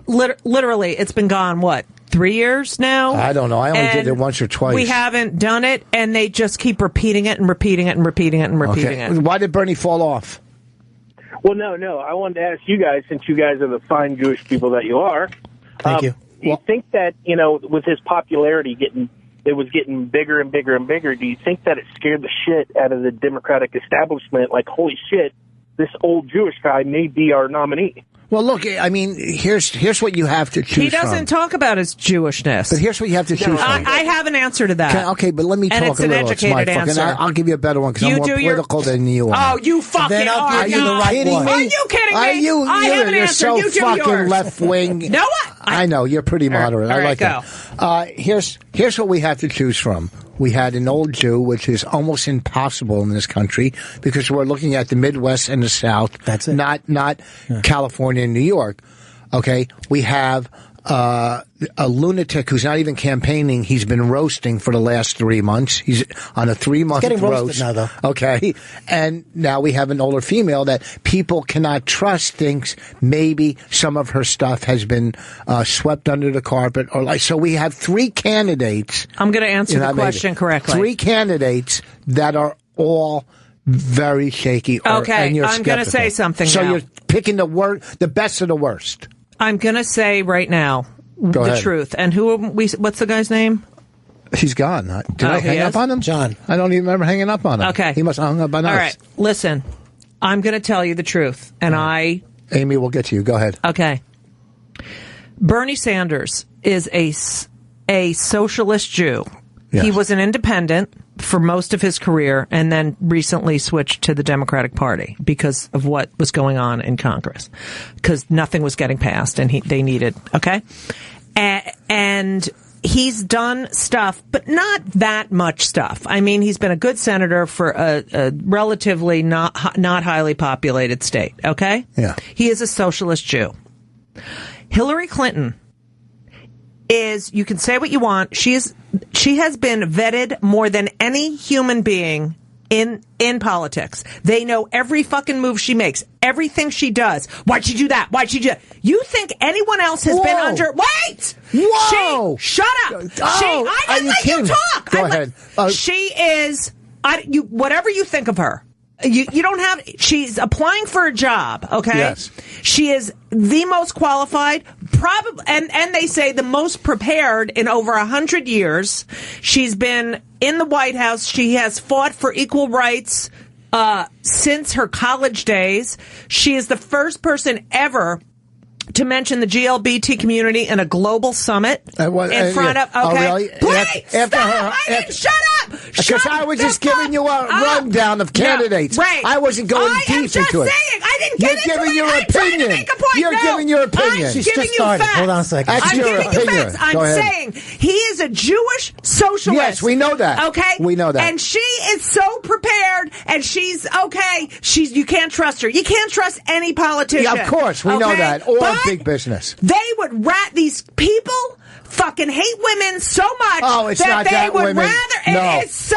literally, it's been gone, 3 years now? I don't know. I only did it once or twice. We haven't done it, and they just keep repeating it and repeating it and repeating it and repeating it. Why did Bernie fall off? Well, no. I wanted to ask you guys, since you guys are the fine Jewish people that you are. Thank you. Do you think that, with his popularity getting bigger and bigger and bigger, do you think that it scared the shit out of the Democratic establishment? Like, holy shit, this old Jewish guy may be our nominee. Well, look, I mean, here's what you have to choose from. He doesn't talk about his Jewishness. But here's what you have to choose from. I have an answer to that. Okay, but let me talk a little. And it's an educated answer. I'll give you a better one because I'm more political than you are. Oh, you fucking are. Are you the right one? Are you kidding me? I have an answer. You're You do so fucking yours. left wing. No, what? I know you're pretty moderate. All I right, like go. that. Here's what we have to choose from. We had an old Jew, which is almost impossible in this country because we're looking at the Midwest and the South. That's it. Not California and New York. Okay, we have a lunatic who's not even campaigning. He's been roasting for the last 3 months. He's on a 3-month roast. Getting roasted now, though. Okay, and now we have an older female that people cannot trust. Thinks maybe some of her stuff has been swept under the carpet, so. We have 3 candidates. I'm going to answer the question correctly. 3 candidates that are all very shaky. Okay, and you're I'm going to say something. So now. you're picking the best of the worst. I'm going to say right now the truth. And what's the guy's name? He's gone. Did I hang up on him? John. I don't even remember hanging up on him. Okay. He must have hung up on us. All right. Listen, I'm going to tell you the truth. And Amy, we'll get to you. Go ahead. Okay. Bernie Sanders is a socialist Jew. Yes. He was an independent for most of his career and then recently switched to the Democratic Party because of what was going on in Congress. Because nothing was getting passed and they needed, okay? And he's done stuff, but not that much stuff. I mean, he's been a good senator for a relatively not highly populated state, okay? Yeah. He is a socialist Jew. Hillary Clinton you can say what you want. She has been vetted more than any human being in politics. They know every fucking move she makes, everything she does. Why'd she do that? Why'd she do that? You think anyone else has been under? Wait! Whoa! Shut up! Oh, I didn't let you talk. Go ahead. She is. Whatever you think of her. You don't have. She's applying for a job. Okay. Yes. She is the most qualified, probably, and they say the most prepared in over 100 years. She's been in the White House. She has fought for equal rights since her college days. She is the first person ever to mention the GLBT community in a global summit in front of. Okay, oh, really? Please stop! Shut up! Because I was just giving you a rundown of candidates. Right. I wasn't going deep into it. I'm just saying. I didn't get into it. You're giving your opinion. You're giving your opinion. She's just started. Hold on a second. I'm giving you facts. I'm saying he is a Jewish socialist. Yes, we know that. Okay? We know that. And she is so prepared, and she's okay. You can't trust her. You can't trust any politician. Yeah, of course. We know that. Or big business. They would these people fucking hate women so much that they would women. rather. It's so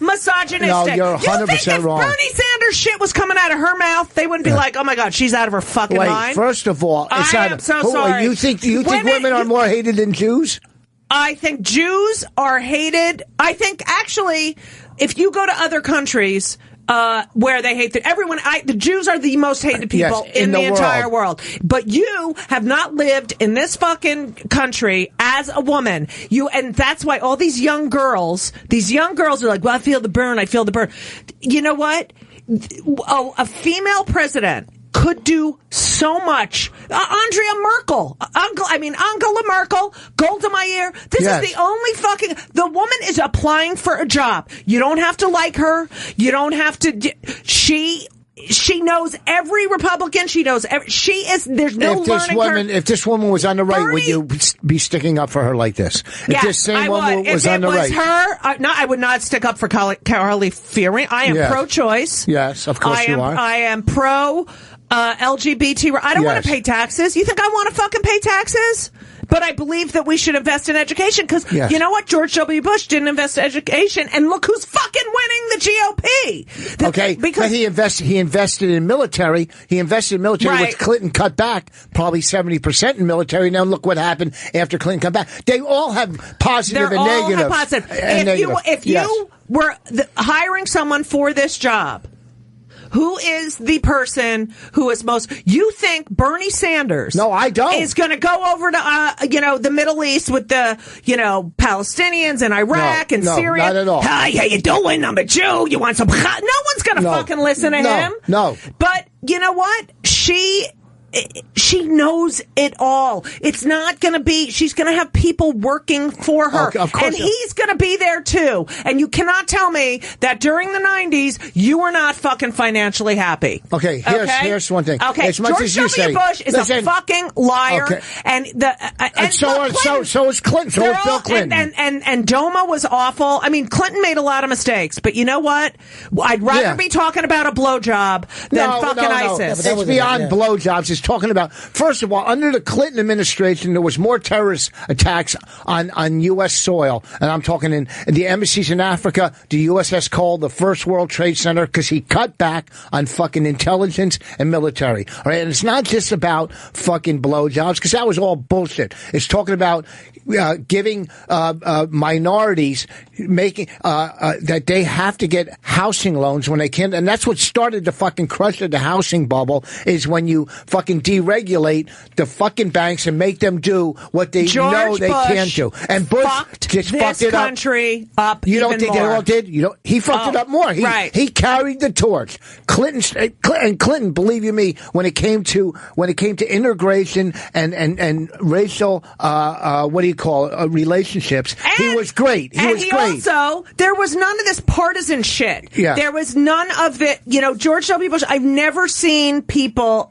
misogynistic. No, you're 100% you think if wrong. Bernie Sanders shit was coming out of her mouth, they wouldn't be like, "Oh my God, she's out of her fucking mind." First of all, it's I am so sorry. You think women are more hated than Jews? I think Jews are hated. I think actually, if you go to other countries. Where they hate the Jews are the most hated people in the entire world. But you have not lived in this fucking country as a woman. And that's why all these young girls are like, well, I feel the burn. You know what? A female president could do so much. Angela Merkel, Golda Meir. This is the only the woman is applying for a job. You don't have to like her. You don't have to. She knows every Republican. She knows there's no learning her. If this woman was on the right, would you be sticking up for her like this? If this same woman was on the right. If it was her, no, I would not stick up for Carly Fieri. I am pro-choice. Yes, of course you are. I am pro LGBT. I don't want to pay taxes. You think I want to fucking pay taxes? But I believe that we should invest in education because you know what? George W. Bush didn't invest in education, and look who's fucking winning the GOP. Because he invested in military. He invested in military, which Clinton cut back probably 70% in military. Now look what happened after Clinton cut back. They all have positive and negative. If you were hiring someone for this job. Who is the person who is most? You think Bernie Sanders? No, I don't. Is going to go over to the Middle East with the Palestinians and Iraq and Syria? Not at all. Hi, how you doing? I'm a Jew. You want some? No one's going to fucking listen to him. No. But you know what? She knows it all. It's not going to be, she's going to have people working for her. Of course. And he's going to be there too. And you cannot tell me that during the 90s, you were not fucking financially happy. Okay, here's one thing. Okay, as much George as you W. Bush is a fucking liar. Okay. And so is Clinton. So is Bill Clinton. And Doma was awful. I mean, Clinton made a lot of mistakes. But you know what? I'd rather be talking about a blowjob than ISIS. It's beyond blowjobs. It's talking about, first of all, under the Clinton administration, there was more terrorist attacks on U.S. soil. And I'm talking in the embassies in Africa, the USS Cole, the First World Trade Center, because he cut back on fucking intelligence and military. All right. And it's not just about fucking blowjobs, because that was all bullshit. It's talking about giving minorities, making that they have to get housing loans when they can. And that's what started the fucking crush of the housing bubble, is when you fucking deregulate the fucking banks and make them do what they know they can't do. And Bush just fucked it up. Country up. You don't think they all did? He fucked it up more. He carried the torch. Clinton, believe you me, when it came to integration and racial relationships, he was great. He was great. Also, there was none of this partisan shit. Yeah. There was none of it. George W. Bush. I've never seen people.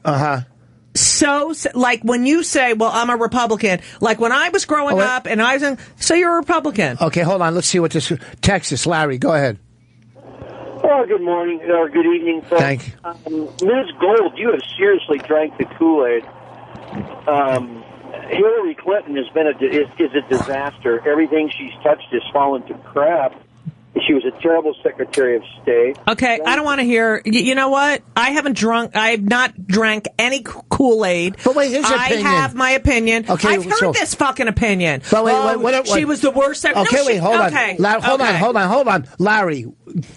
So, like, when you say, well, I'm a Republican, like when I was growing up and I was so you're a Republican. Okay, hold on. Let's see what this Texas. Larry, go ahead. Oh, good morning or good evening, folks. Thank you. Ms. Gold, you have seriously drank the Kool-Aid. Hillary Clinton has been is a disaster. Everything she's touched has fallen to crap. She was a terrible Secretary of State. Okay, I don't want to hear. You know what? I have not drank any Kool-Aid. But wait, his opinion. I have my opinion. Okay, I've heard this fucking opinion. But wait, she was the worst Secretary. Okay, hold on. Larry,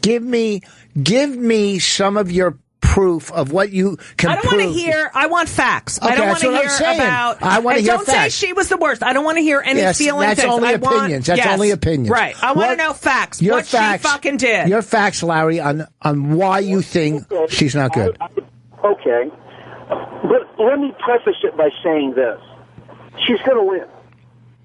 give me some of your proof of what you can prove. I don't want to hear. I want facts. I don't want to hear about. I want to hear facts. Don't say she was the worst. I don't want to hear any feeling that's things. Only opinions. That's only opinions. Right. I want to know facts. What she fucking did. Your facts, Larry, on why you think she's not good. Okay. But let me preface it by saying this. She's going to win.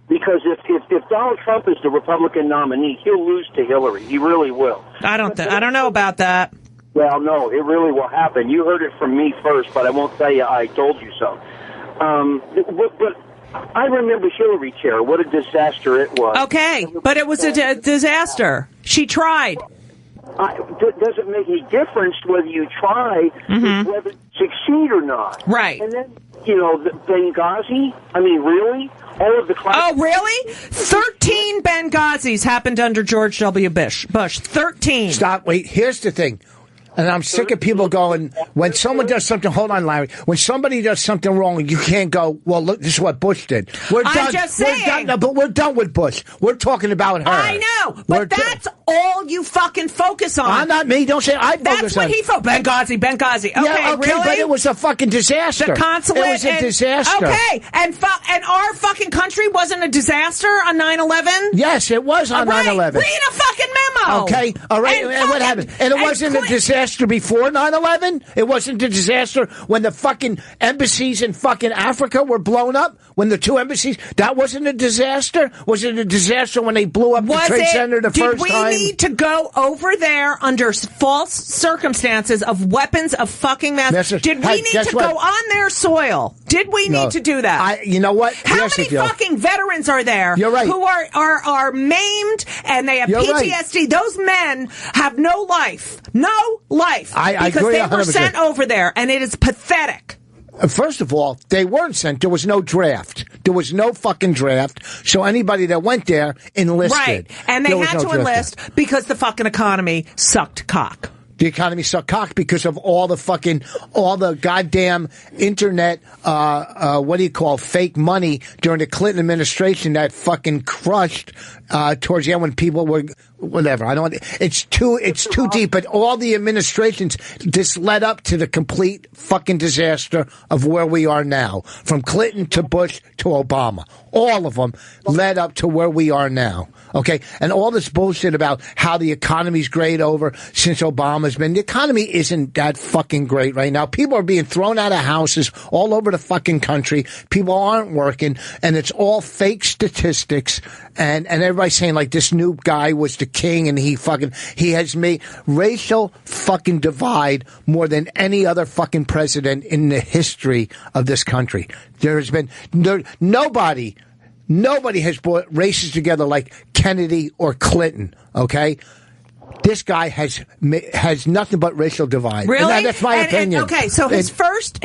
Because if Donald Trump is the Republican nominee, he'll lose to Hillary. He really will. I don't know about that. Well, no, it really will happen. You heard it from me first, but I won't tell you I told you so. But I remember Hillary chair. What a disaster it was. Okay, but it was a disaster. She tried. Doesn't make any difference whether you try, whether you succeed or not. Right. And then, the Benghazi, I mean, really? All of the Oh, really? 13 Benghazis happened under George W. Bush. 13. Stop. Wait. Here's the thing. And I'm sick of people going, when someone does something, hold on, Larry, when somebody does something wrong, you can't go, well, look, this is what Bush did. We're done. I'm just saying. But we're done with Bush. We're talking about her. I know, but that's all you fucking focus on. I'm not me. Don't say I focus on. That's what he focused. Benghazi. Okay, yeah, okay, really? but it was a fucking disaster. The consulate. It was a disaster. Okay, and our fucking country wasn't a disaster on 9/11? Yes, it was on 9/11. Read a fucking memo. Okay, all right, and what happened? And it wasn't a disaster before 9/11? It wasn't a disaster when the fucking embassies in fucking Africa were blown up? When the 2 embassies? That wasn't a disaster? Was it a disaster when they blew up the Trade Center the first time? Did we need to go over there under false circumstances of weapons of fucking mass? Did we need to go on their soil? Did we need to do that? You know what? How many fucking veterans are there? You're right. Who are maimed and they have PTSD? Right. Those men have no life. No life. I because agree they 100%. were sent over there, and it is pathetic. First of all, they weren't sent. There was no draft. There was no fucking draft. So anybody that went there enlisted. Right. And they had to enlist because the fucking economy sucked cock. The economy sucked cock because of all the goddamn internet, fake money during the Clinton administration that fucking crushed, towards the end when people were, whatever. It's too deep, but all the administrations, this led up to the complete fucking disaster of where we are now. From Clinton to Bush to Obama. All of them led up to where we are now. Okay? And all this bullshit about how the economy's great since Obama's been. The economy isn't that fucking great right now. People are being thrown out of houses all over the fucking country. People aren't working, and it's all fake statistics. And everybody's saying like this new guy was the king, and he has made racial fucking divide more than any other fucking president in the history of this country. There has been Nobody has brought races together like Kennedy or Clinton, okay? This guy has nothing but racial divide. Really? And that's my opinion. Okay, so his first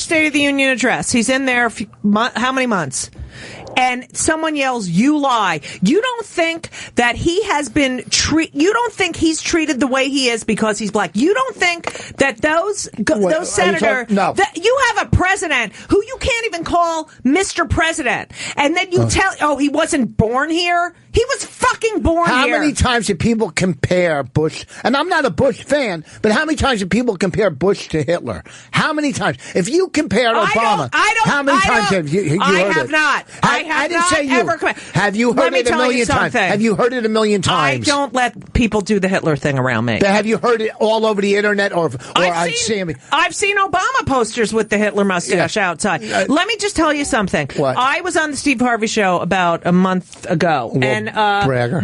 State of the Union address, he's in there how many months? And someone yells, "You lie." You don't think that he has been you don't think he's treated the way he is because he's black. You don't think that those senators, no. That you have a president who you can't even call Mr. President. And then you tell, he wasn't born here? He was fucking born here. How many times did people compare Bush? And I'm not a Bush fan, but how many times did people compare Bush to Hitler? How many times? If you compared Obama, how many times have you heard it? I have not. I didn't say you. Have you heard it a million times? Have you heard it a million times? I don't let people do the Hitler thing around me. But have you heard it all over the internet I've seen Obama posters with the Hitler mustache outside. Let me just tell you something. What? I was on the Steve Harvey show about a month ago, and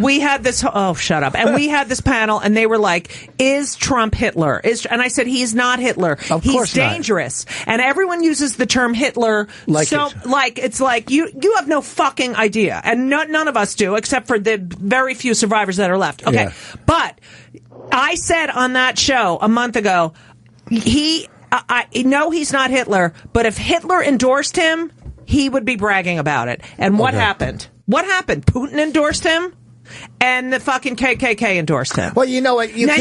we had this. Oh, shut up! And we had this panel, and they were like, "Is Trump Hitler?" And I said, "He's not Hitler. He's dangerous." And everyone uses the term Hitler, it's like you have no fucking idea, and none of us do, except for the very few survivors that are left. Okay, but I said on that show a month ago, I know he's not Hitler, but if Hitler endorsed him, he would be bragging about it. And what happened? What happened? Putin endorsed him, and the fucking KKK endorsed him. Well, you know what? You can't.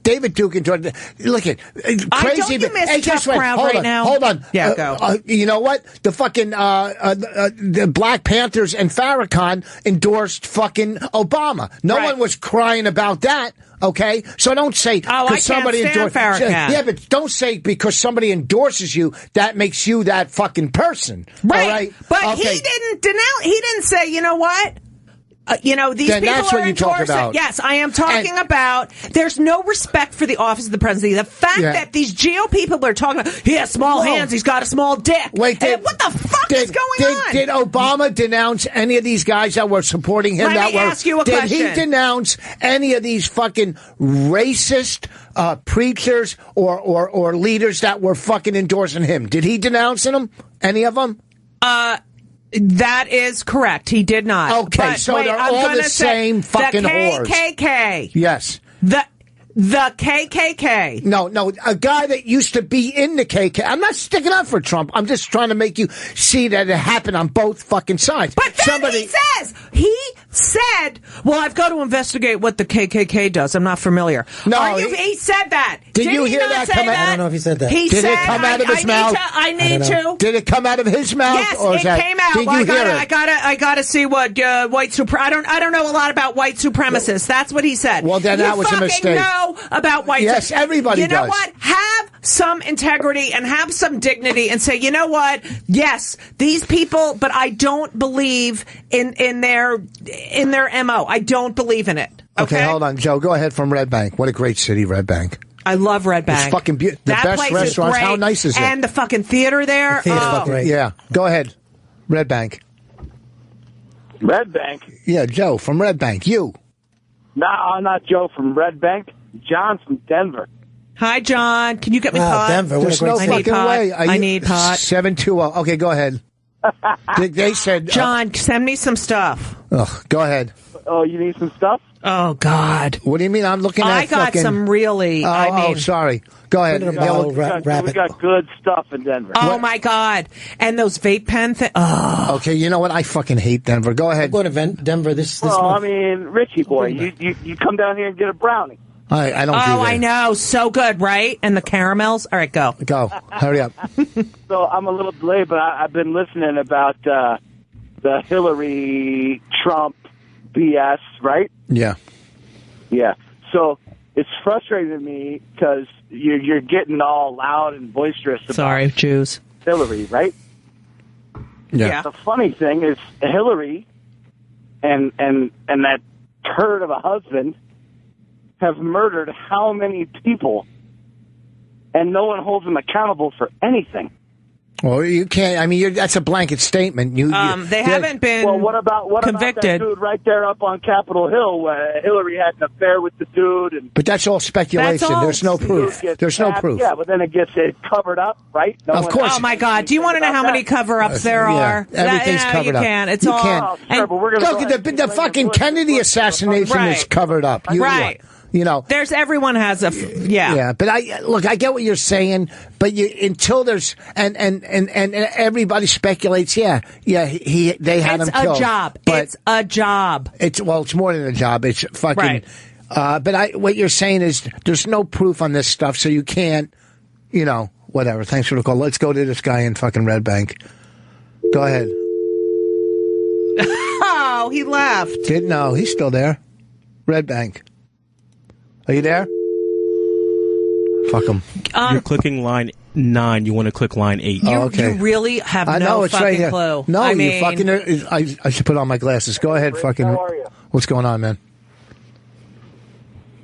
David Duke endorsed. Look at crazy. Don't you miss a tough crowd right now? Hold on. Yeah, go. You know what? The fucking the Black Panthers and Farrakhan endorsed fucking Obama. No one was crying about that. Okay, so don't say I somebody can't stand Farrakhan. Yeah, but don't say because somebody endorses you that makes you that fucking person. Right. All right? But he didn't denounce. He didn't say, you know what? these Then people that's are what you talk endorsing. about. Yes, I am talking about. There's no respect for the office of the presidency. The fact that these GOP people are talking about, he has small hands, he's got a small dick. Wait, what the fuck is going on? Did Obama denounce any of these guys that were supporting him? Let me ask you a question. Did he denounce any of these fucking racist preachers or leaders that were fucking endorsing him? Did he denounce them? Any of them? That is correct. He did not. Okay, but so wait, they're I'm all gonna the same say fucking the whores. KKK. Yes. The KKK. No, a guy that used to be in the KKK. I'm not sticking up for Trump. I'm just trying to make you see that it happened on both fucking sides. But then he said, well, I've got to investigate what the KKK does. I'm not familiar. No, he said that. Did you hear that come out? I don't know if he said that. Did it come out of his mouth? I need to. Did it come out of his mouth? Yes, or it came out. Did you hear it? I gotta see what white I don't know a lot about white supremacists. That's what he said. Well, then that was a mistake. You fucking know about white. Yes, everybody does. You know what? Have some integrity and have some dignity and say, you know what? Yes, these people, but I don't believe in their MO. I don't believe in it. Okay, hold on, Joe. Go ahead from Red Bank. What a great city, Red Bank. I love Red Bank. It's fucking beautiful. The best place restaurants. is great. How nice is it? And the fucking theater there. Great. Yeah. Go ahead. Red Bank. Red Bank? Yeah, Joe from Red Bank. You. No, I'm not Joe from Red Bank. John from Denver. Hi, John. Can you get me pot? Denver. There's no fucking way. I need pot. 720. Okay, go ahead. They said... John, send me some stuff. Go ahead. Oh, you need some stuff? Oh, God. What do you mean? I'm looking at I got some really... sorry. Go ahead. Put it in a bottle, We got good stuff in Denver. Oh, my God. And those vape pen things. Oh. Okay, you know what? I fucking hate Denver. Go ahead. I'm going to Denver this Well, month. I mean, Richie boy, you come down here and get a brownie. I don't do that. Oh, I know. So good, right? And the caramels. All right, go. Go. Hurry up. So I'm a little delayed, but I've been listening about the Hillary Trump BS, right? Yeah. Yeah. So it's frustrating to me because you're getting all loud and boisterous about Jews. Hillary, right? Yeah. The funny thing is Hillary and that turd of a husband have murdered how many people, and no one holds them accountable for anything. Well, you can't. I mean, that's a blanket statement. They haven't been Well, what about convicted. that dude right there up on Capitol Hill where Hillary had an affair with the dude? But that's all speculation. That's all. There's no proof. There's no proof. Yeah, but then it gets covered up, right? Of course. Oh, my God. Do you want to know how many cover-ups there are? Everything's covered up. You can. It's You all... can't. Oh, sure, but we're gonna Look, the fucking Kennedy assassination is covered up. Right. You know, everyone has a yeah. But I get what you're saying, but until there's and everybody speculates. They had him killed. It's a job. But it's a job. It's more than a job. It's fucking. Right. But what you're saying is there's no proof on this stuff, so you can't. Whatever. Thanks for the call. Let's go to this guy in fucking Red Bank. Go ahead. Oh, he left. No, he's still there. Red Bank. Are you there? Fuck him. You're clicking line 9. You want to click line 8. You really have it's fucking right here. clue. No, I you fucking... I should put on my glasses. Go ahead, fucking... How are you? What's going on, man?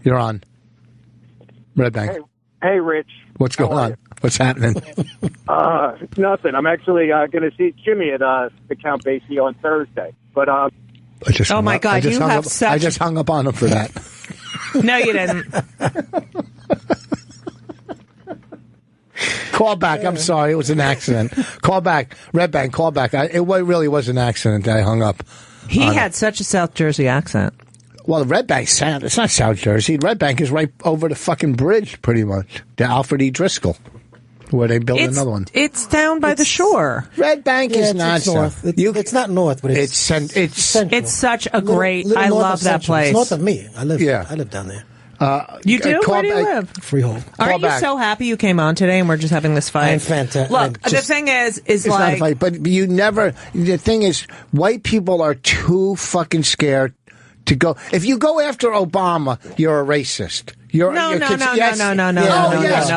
You're on. Red Bank. Hey, Rich. What's going on? What's happening? Nothing. I'm actually going to see Jimmy at the Count Basie on Thursday. But I just oh, my God. You have such... I just hung up on him for that. No, you didn't. Call back. I'm sorry. It was an accident. Call back. Red Bank, call back. It really was an accident that I hung up. He had such a South Jersey accent. Well, Red Bank sound. It's not South Jersey. Red Bank is right over the fucking bridge, pretty much. The Alfred E. Driscoll, where they built another one. It's down by the shore. Red Bank is not it's north. It's not north, but it's central. It's such a great... I love that place. It's north of me. I live down there. You do? Where do you live? Freehold. Aren't you so happy you came on today and we're just having this fight? I'm fantastic. Look, the thing is it's like... not a fight, but you never... The thing is, white people are too fucking scared to go... If you go after Obama, you're a racist. No. That's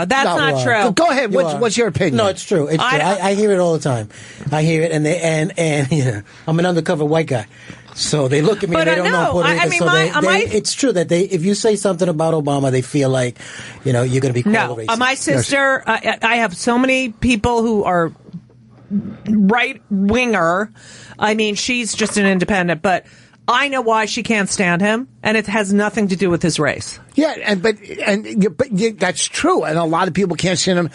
not true. Go ahead. What's your opinion? No, it's true. It's true. I hear it all the time. I hear it, and yeah, I'm an undercover white guy. So they look at me and they don't know Puerto Rican. It's true that if you say something about Obama, they feel like, you're going to be called racist. My sister, I have so many people who are right-winger. I mean, she's just an independent, but I know why she can't stand him, and it has nothing to do with his race. Yeah, but that's true, and a lot of people can't stand him.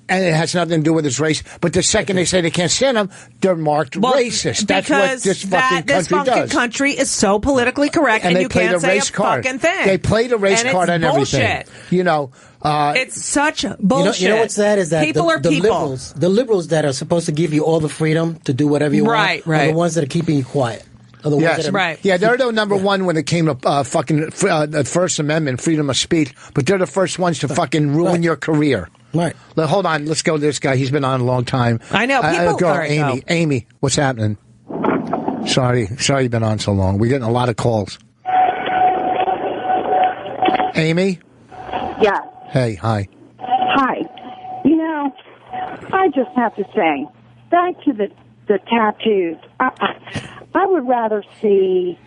And it has nothing to do with his race. But the second they say they can't stand him, they're marked racist. That's what this fucking country does. This country is so politically correct, and you can't say a fucking thing. They play the race card on everything. It's such bullshit. You know what's sad is that people the liberals that are supposed to give you all the freedom to do whatever you want are the ones that are keeping you quiet. Yeah, they're the number one when it came to the First Amendment, freedom of speech. But they're the first ones to fucking ruin your career. Right. Hold on. Let's go to this guy. He's been on a long time. I know. Amy, what's happening? Sorry you've been on so long. We're getting a lot of calls. Amy? Yeah. Hey, hi. Hi. I just have to say, back to the tattoos. I would rather see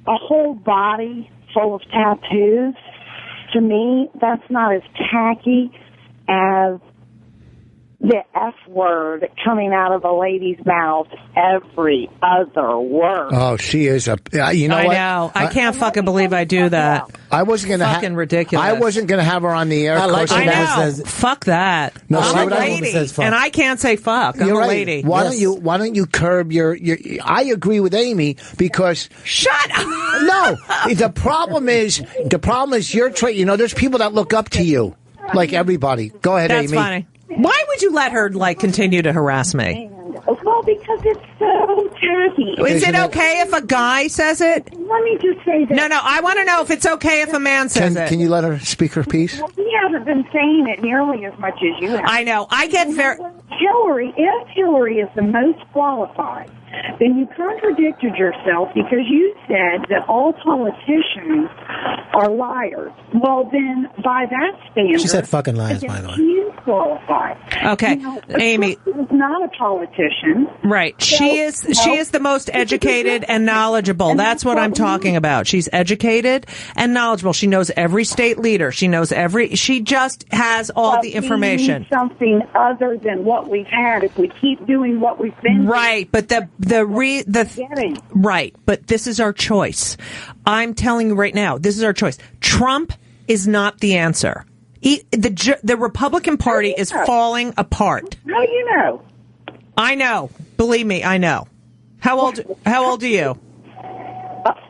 a whole body full of tattoos. To me, that's not as tacky as the F word coming out of a lady's mouth every other word. Oh, she is a. I know. I can't fucking believe I do that. I wasn't going to fucking ridiculous. I wasn't going to have her on the air. I know. Fuck that. No, I'm a lady, and I can't say fuck. I'm a lady. Why don't you curb your? I agree with Amy because. Shut up. No, the problem is you're there's people that look up to you, like everybody. Go ahead, Amy. That's funny. Why would you let her continue to harass me? Well, because it's so tacky. Is it okay if a guy says it? Let me just say that. No, I want to know if it's okay if a man says it. Can you let her speak her piece? Well, he hasn't been saying it nearly as much as you have. I know. I get very... If Hillary is the most qualified, then you contradicted yourself because you said that all politicians are liars. Well, then, by that standard... She said fucking liars, by the way. She is qualified. Okay, Amy... Trump is not a politician. Right. So, she is the most educated and knowledgeable. That's what I'm talking about. She's educated and knowledgeable. She knows every state leader. She just has all the information. We need something other than what we've had if we keep doing what we've been doing. Right, but right, but this is our choice. I'm telling you right now, this is our choice. Trump is not the answer. The Republican Party is falling apart. How do you know? I know. Believe me, I know. How old are you?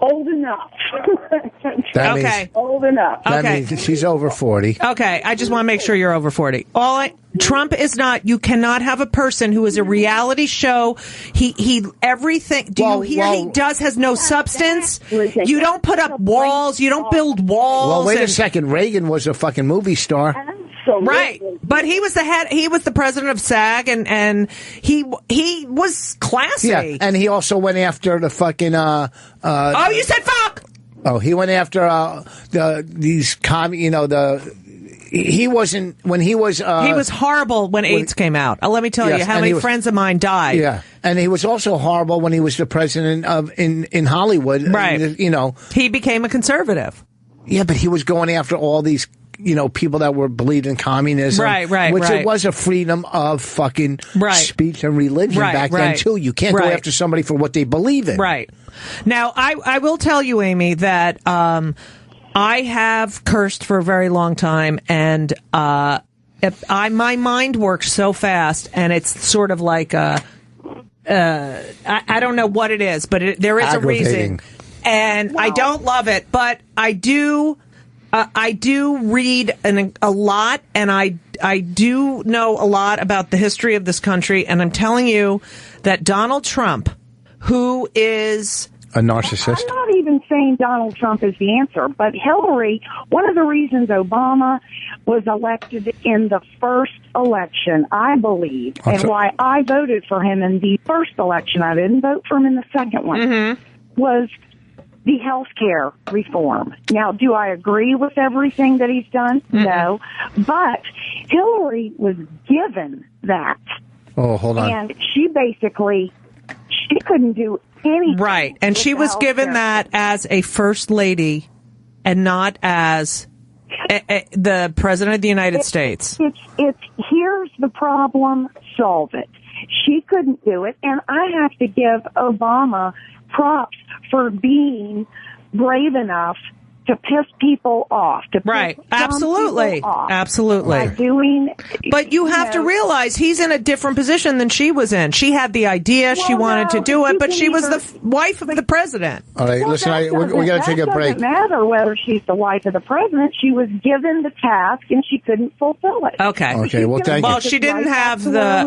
Old enough. Okay. Old enough. That means she's over 40. Okay, I just want to make sure you're over 40. Trump is not. You cannot have a person who is a reality show. He everything. He does has no substance. You don't put up walls. You don't build walls. Well, wait a second. Reagan was a fucking movie star. Right, but he was the head. He was the president of SAG, and he was classy. Yeah, and he also went after the fucking. Oh, you said fuck. Oh, he went after He wasn't when he was. He was horrible when AIDS came out. Let me tell you how many friends of mine died. Yeah, and he was also horrible when he was the president of in Hollywood. Right, he became a conservative. Yeah, but he was going after all these. People that believed in communism. Right. Which it was a freedom of fucking speech and religion back then, too. You can't go after somebody for what they believe in. Right. Now, I will tell you, Amy, that I have cursed for a very long time, and my mind works so fast, and it's sort of like I don't know what it is, but there is a reason. And I don't love it, but I do read a lot, and I do know a lot about the history of this country, and I'm telling you that Donald Trump, who is a narcissist. I'm not even saying Donald Trump is the answer, but Hillary, one of the reasons Obama was elected in the first election, I believe, and why I voted for him in the first election, I didn't vote for him in the second one, was the health care reform. Now, do I agree with everything that he's done? Mm-hmm. No. But Hillary was given that. Oh, hold on. And she couldn't do anything. Right. And she was given that as a first lady and not as the president of the United States. It's here's the problem, solve it. She couldn't do it, and I have to give Obama props for being brave enough to piss people off. Right. Absolutely. Absolutely. By doing, but you have to realize he's in a different position than she was in. She had the idea. She wanted to do it, but she was the wife of the president. All right. Listen, we got to take a break. It doesn't matter whether she's the wife of the president. She was given the task, and she couldn't fulfill it. Okay. Okay. Well, thank you. Well, she didn't have the...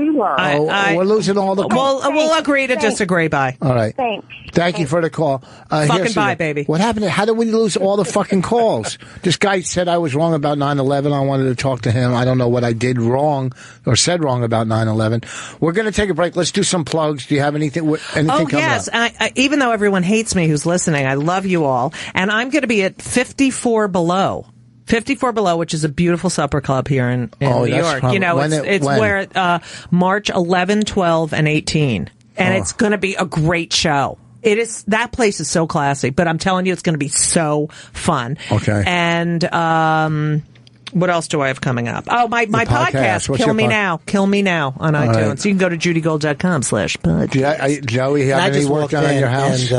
we're losing all the... We'll agree to disagree. Bye. All right. Thank you for the call. Fucking bye, baby. What happened? How did we lose all the fucking calls? This guy said I was wrong about 9/11. I wanted to talk to him. I don't know what I did wrong or said wrong about 9/11. We're going to take a break. Let's do some plugs. Do you have anything? Oh, yes. Even though everyone hates me who's listening, I love you all. And I'm going to be at 54 Below. 54 Below, which is a beautiful supper club here in New York. You know, it's where March 11, 12, and 18. And it's going to be a great show. That place is so classy, but I'm telling you, it's going to be so fun. Okay. And, what else do I have coming up? Oh, my podcast, Kill Me Now on iTunes. Right. You can go to judygold.com/podcast. Joey, have any work done on your house?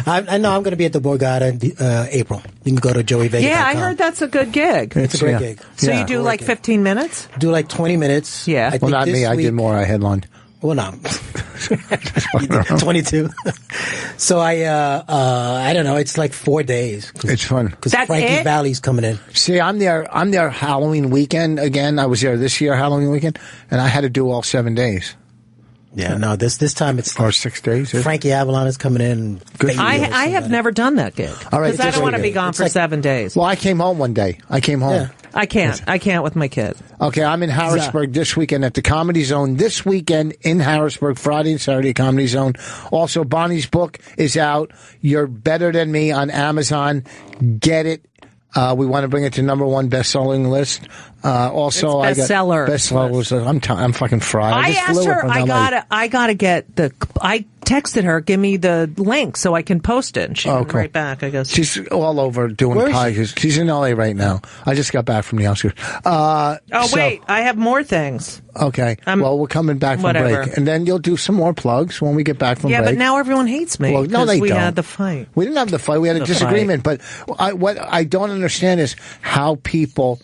I know I'm going to be at the Borgata in April. You can go to joeyvega.com. Yeah, I heard that's a good gig. It's a great gig. So you do like 15 minutes? Do like 20 minutes. Yeah. Well, not me. I did more. I headlined. Well, no. 22. So I don't know. It's like 4 days. It's fun. Because Frankie Valli's coming in. See, I'm there Halloween weekend again. I was there this year Halloween weekend, and I had to do all 7 days. Yeah, no, this time it's... Or 6 days. Frankie Avalon is coming in. I have never done that gig. All right, because I don't want to be gone for 7 days. Well, I came home one day. I came home. Yeah. I can't with my kid. Okay, I'm in Harrisburg this weekend at the Comedy Zone. This weekend in Harrisburg, Friday and Saturday, Comedy Zone. Also, Bonnie's book is out. You're Better Than Me on Amazon. Get it. We want to bring it to #1 best-selling list. Also, it's bestseller. I'm fucking fried. I asked her. I gotta get the. I texted her, give me the link so I can post it. And she went right back. I guess she's all over doing pies. She's in LA right now. I just got back from the Oscars. Wait, I have more things. Okay. Well, we're coming back from break, and then you'll do some more plugs when we get back from break. Yeah, but now everyone hates me. Well, no, they don't. We had the fight. We didn't have the fight. We had a disagreement. But what I don't understand is how people.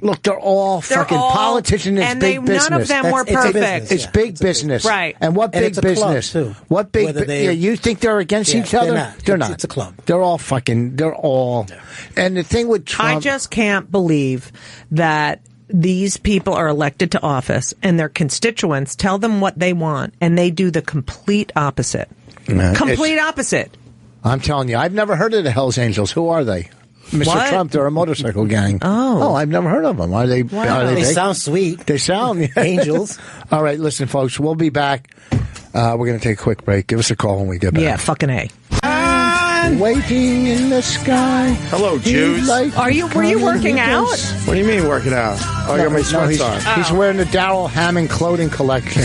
Look, they're all fucking politicians. It's big business. None of them were perfect. It's big business, right? And what big business? What big? You think they're against each other? They're not. It's a club. They're all fucking. They're all. Yeah. And the thing with Trump, I just can't believe that these people are elected to office and their constituents tell them what they want, and they do the complete opposite. Complete opposite. I'm telling you, I've never heard of the Hells Angels. Who are they? Mr. Trump, they're a motorcycle gang. Oh, I've never heard of them. Are they? Wow. Are they sound sweet. They sound angels. All right, listen, folks. We'll be back. We're going to take a quick break. Give us a call when we get back. Yeah, fucking A. Waiting in the sky. Hello, Jews. Were you working out? What do you mean working out? I got my sweats on. He's wearing the Darrell Hammond clothing collection.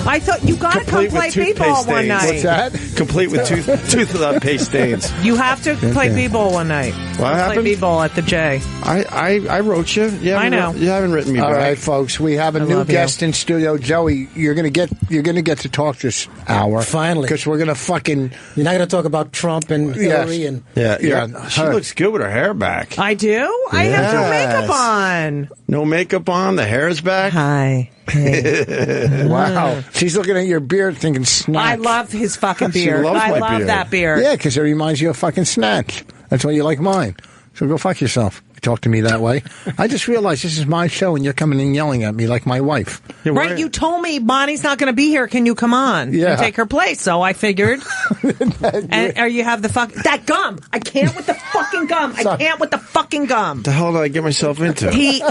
I thought you got to come play b-ball one night. What's that? Complete with toothpaste stains. You have to play b-ball one night. What happened? Play b-ball at the J. I wrote you. I know. You haven't written me back. All right, folks. We have a new guest in studio. Joey, you're gonna get to talk this hour finally because we're gonna fucking. You're not gonna talk about Trump and Hillary and She looks good with her hair back. I do. Yes. I have no makeup on. No makeup on. The hair is back. Hi. Hey. Wow. She's looking at your beard thinking Snatch. I love his fucking beard. I love that beard. Yeah, because it reminds you of fucking Snatch. That's why you like mine. So go fuck yourself. Talk to me that way. I just realized this is my show and you're coming and yelling at me like my wife. Right, you told me Bonnie's not going to be here. Can you come on and take her place? So I figured. And you have that gum. I can't with the fucking gum. I can't with the fucking gum. The hell did I get myself into? He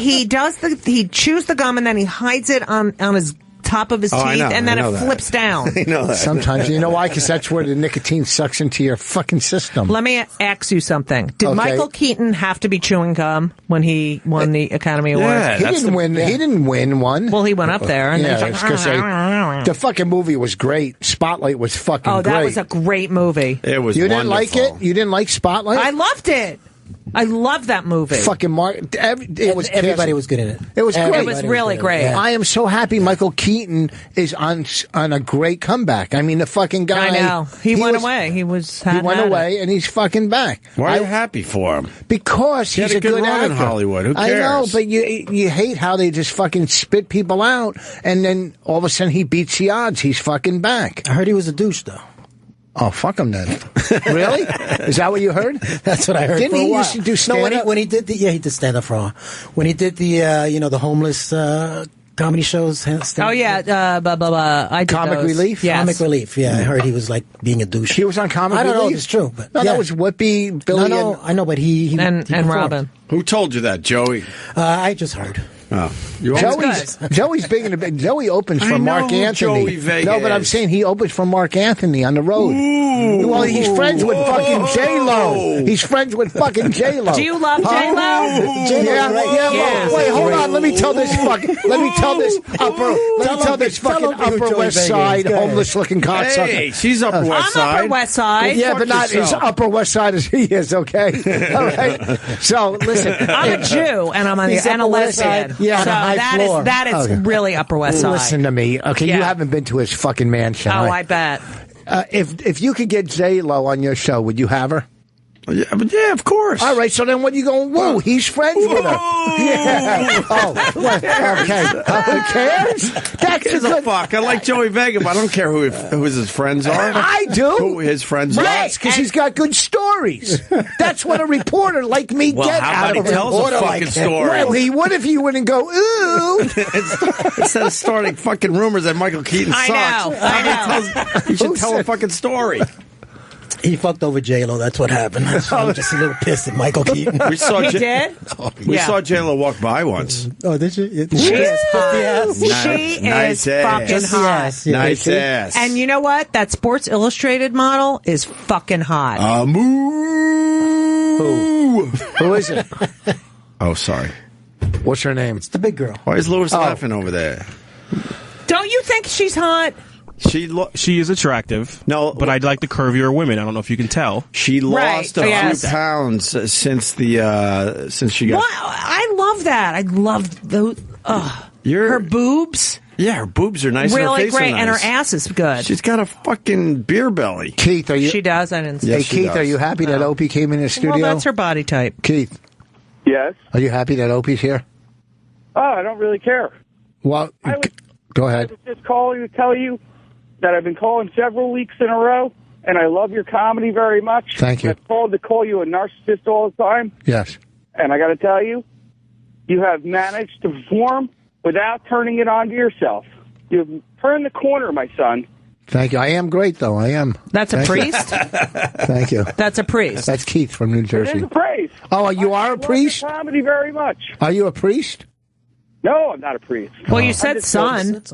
chews the gum and then he hides it on his top of his teeth, and then it flips down. I know that. Sometimes. You know why? Because that's where the nicotine sucks into your fucking system. Let me ask you something. Did Michael Keaton have to be chewing gum when he won the Academy Award? Yeah, he didn't win. He didn't win one. Well, he went up there. And the fucking movie was great. Spotlight was fucking great. Oh, that was a great movie. It was. You didn't like it? You didn't like Spotlight? I loved it. I love that movie. Fucking everybody was good in it. It was great. It was really great. Yeah. I am so happy Michael Keaton is on a great comeback. I mean, the fucking guy. I know. He went away. He went away, and he's fucking back. Why are you happy for him? Because he's a good run actor. in Hollywood. Who cares? I know, but you hate how they just fucking spit people out, and then all of a sudden he beats the odds. He's fucking back. I heard he was a douche, though. Oh, fuck him then. Really? Is that what you heard? That's what I heard. Didn't he used to do stand-up? No, when he did he did stand-up for all. When he did the homeless comedy shows. Oh, yeah. I did Comic those. Relief? Yes. Comic Relief, yeah. I heard he was like being a douche. He was on Comic I Relief? don't know if it's true. But no, that was Whoopi, Billy. No, I know, but he and Robin. Who told you that, Joey? I just heard. Oh, Joey's big in the big. Joey opens for Mark Anthony. No, but I'm saying he opens for Mark Anthony on the road. Ooh. Well, he's friends with fucking J-Lo. He's friends with fucking J-Lo. Do you love J-Lo? Yeah. Yes. Wait, hold on. Let me tell this fucking Upper West Side homeless looking cocksucker. Hey, she's Upper West Side. I'm Upper West Side. Yeah, but not as Upper West Side as he is. Okay. All right. So listen, I'm a Jew and I'm on the Upper West Side. Yeah, so that is really Upper West Side. Listen to me, okay? Yeah. You haven't been to his fucking mansion. Oh, right? I bet. If you could get J-Lo on your show, would you have her? Yeah, of course. All right, so then what are you going, whoa, he's friends with her. Yeah. Oh, well, okay. Who cares? That's a fuck. I like Joey Vega, but I don't care who his friends are. I do. Who his friends are. Yes, because he's got good stories. That's what a reporter like me get out of him. Tell us a fucking story. Well, he would if you wouldn't go, ooh. Instead of starting fucking rumors that Michael Keaton sucks. I know. You should tell a fucking story. He fucked over J-Lo. That's what happened. I'm just a little pissed at Michael Keaton. We saw did? We saw J-Lo walk by once. Oh, did you? She is hot. She Nice is fucking ass. hot. Yeah. Nice ass. And you know what? That Sports Illustrated model is fucking hot. Who is it? Oh, sorry. What's her name? It's the big girl. Why is Lewis laughing over there? Don't you think she's hot? She is attractive. No, but I'd like the curvier women. I don't know if you can tell. She lost a few pounds since she got. Well, I love that. I love those. Her boobs. Yeah, her boobs are nice. Really and her face great, are nice. and her ass is good. She's got a fucking beer belly. Keith, are you? She does. I didn't. Hey, Keith, are you happy that Opie came in the studio? Well, that's her body type. Keith. Yes. Are you happy that Opie's here? Oh, I don't really care. Well, go ahead. I was just calling to tell you that I've been calling several weeks in a row, and I love your comedy very much. Thank you. I've called to call you a narcissist all the time. Yes. And I got to tell you, you have managed to perform without turning it on to yourself. You've turned the corner, my son. Thank you. I am great, though. I am. That's a priest? Thank you. That's a priest. That's Keith from New Jersey. It is a priest. Oh, you are a priest? I love your comedy very much. Are you a priest? No, I'm not a priest. Well, you said son.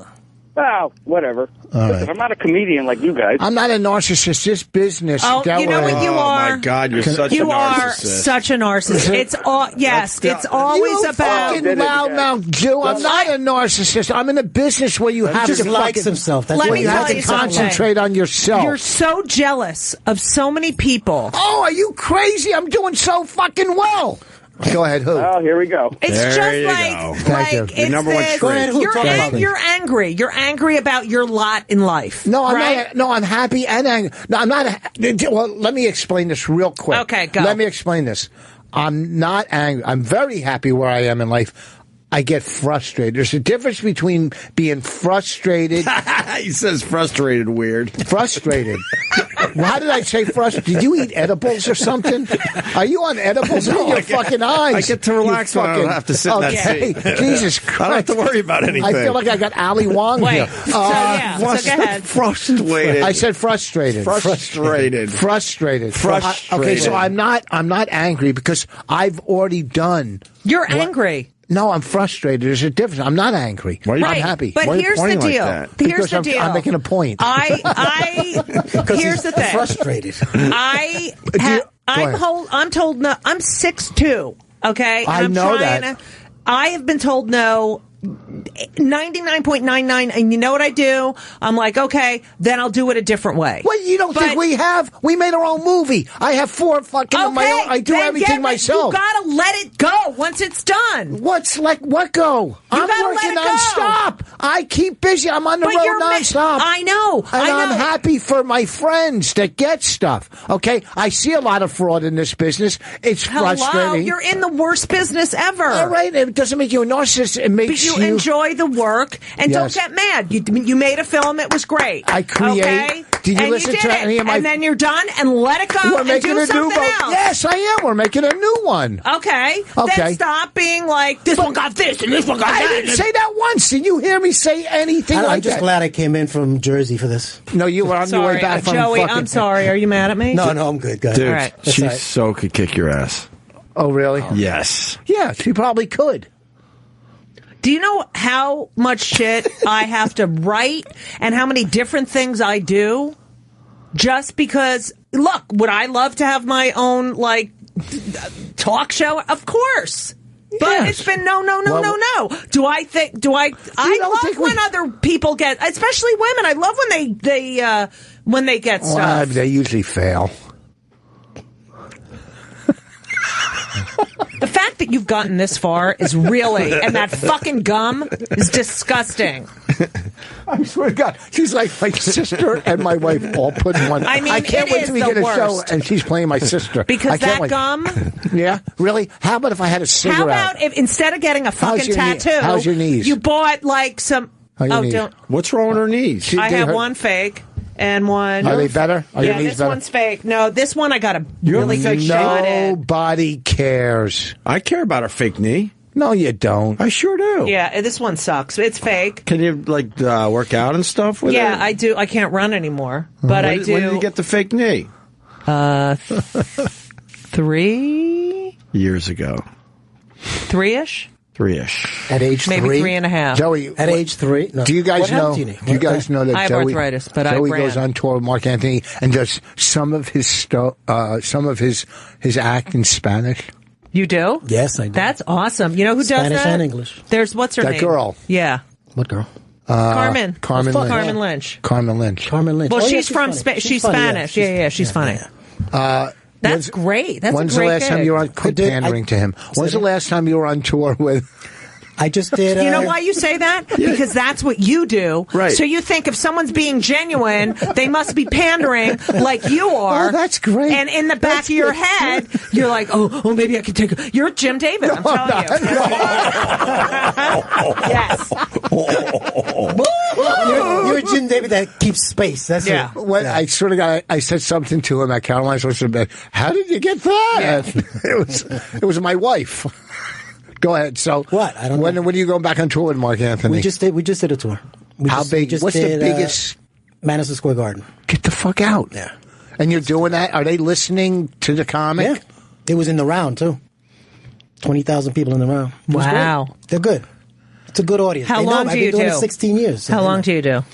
Well, whatever. All Listen, right. I'm not a comedian like you guys. I'm not a narcissist. This business. Oh, you know what you are? Oh, my God, you're such a narcissist. You are such a narcissist. It's all, yes, it's always you about... fucking loudmouth Jew. I'm not a narcissist. I'm in a business where you have just to likes himself. That's Let what me you tell have to you something. concentrate on yourself. You're so jealous of so many people. Oh, are you crazy? I'm doing so fucking well. Go ahead, who? Oh, here we go. It's There just you like, go. Thank you. it's Your number one this- Go ahead, who? You're, Talk about me. you're angry. You're angry about your lot in life. No, I'm right? not. No, I'm happy and angry. No, I'm not. Well, let me explain this real quick. Okay, go. Let me explain this. I'm not angry. I'm very happy where I am in life. I get frustrated. There's a difference between being frustrated. He says frustrated weird. Frustrated. Why did I say frustrated? Did you eat edibles or something? Are you on edibles? Look at your fucking eyes. I get to relax when I don't have to sit in that seat. Jesus Christ. I don't have to worry about anything. I feel like I got Ali Wong Wait, here. so go ahead. Frustrated. I said frustrated. Frustrated. Frustrated. Frustrated. Okay, so I'm not angry because I've already done. You're angry. No, I'm frustrated. There's a difference. I'm not angry. Why are you I'm happy. But here's the deal. Here's the deal. I'm making a point. Here's the thing. Frustrated. I'm told no. I'm 6'2". Okay, I know that. I have been told no 99.99, and you know what I do? I'm like, okay, then I'll do it a different way. Well, you don't think we have? We made our own movie. I have 4 fucking of my own. I do everything myself. You gotta let it go once it's done. What go? I'm working nonstop. I keep busy. I'm on the road nonstop. I know. And I'm happy for my friends that get stuff. Okay? I see a lot of fraud in this business. It's frustrating. You're in the worst business ever. All right. It doesn't make you a narcissist. It makes you enjoy the work and don't get mad. You made a film. It was great. I create. Okay? Did you listen to any of my? And then you're done and let it go. We're and making do something else. Yes, I am. We're making a new one. Okay. Then stop being like this one got this and this one got that. I didn't say that once. Did you hear me say anything like that? I'm just glad I came in from Jersey for this. No, you were on your way back from Joey, I'm sorry. Are you mad at me? No, I'm good. Go ahead. Dude, all right. she so could kick your ass. Oh, really? Yes. Yeah, she probably could. Do you know how much shit I have to write and how many different things I do? Just because, look, would I love to have my own, talk show? Of course. But it's been no. Do I love when other people get, especially women. I love when they get stuff. They usually fail. The fact that you've gotten this far is really, and that fucking gum is disgusting. I swear to God, she's like my sister and my wife all put in one. I mean, I can't wait till we get a show worst. and she's playing my sister. Because that gum? Yeah, really? How about if I had a cigarette? How about if instead of getting a fucking tattoo, how's your knees? You bought some... What's wrong with her knees? I have one fake. And one. Are they better? Are your knees this better? One's fake. No, this one I got a really good shot at. Nobody cares. I care about her fake knee. No, you don't. I sure do. Yeah, this one sucks. It's fake. Can you work out and stuff with it? Yeah, I do. I can't run anymore, but I do. When did you get the fake knee? 3 years ago. 3-ish. 3-ish. At age maybe 3? 3.5. Joey, at age 3? No. Do you guys know? Do you guys know that I have arthritis, but Joey I ran. goes on tour with Mark Anthony and does some of his act in Spanish? You do? Yes, I do. That's awesome. You know who does that? Spanish and English. There's what's her name? That girl. Yeah. What girl? Carmen. Carmen Lynch. Carmen Lynch. Carmen Lynch. Carmen Lynch. Well, she's funny. from she's funny, Spanish. Yeah, she's funny. That's great. That's when's a great the last time gig. you were on? Quit pandering to him. When's the last time you were on tour with? I just did. You know why you say that? Because that's what you do. Right. So you think if someone's being genuine, they must be pandering like you are. Oh, that's great. And in the back of your head, you're like, oh, maybe I can take. You're Jim David. I'm telling you. Yes. You're Jim David that keeps space. That's it. When I sort of I said something to him at Caroline's Oyster Bed. How did you get that? Yeah. It was my wife. Go ahead. So what? I don't know. When are you going back on tour with Mark Anthony? We just did a tour. How big? What's the biggest? Madison Square Garden. Get the fuck out. Yeah. And you're doing that? Are they listening to the comic? Yeah. It was in the round too. 20,000 people in the round. Wow. Great. They're good. It's a good audience. How long do you do? I've been doing it 16 years. How long do you do?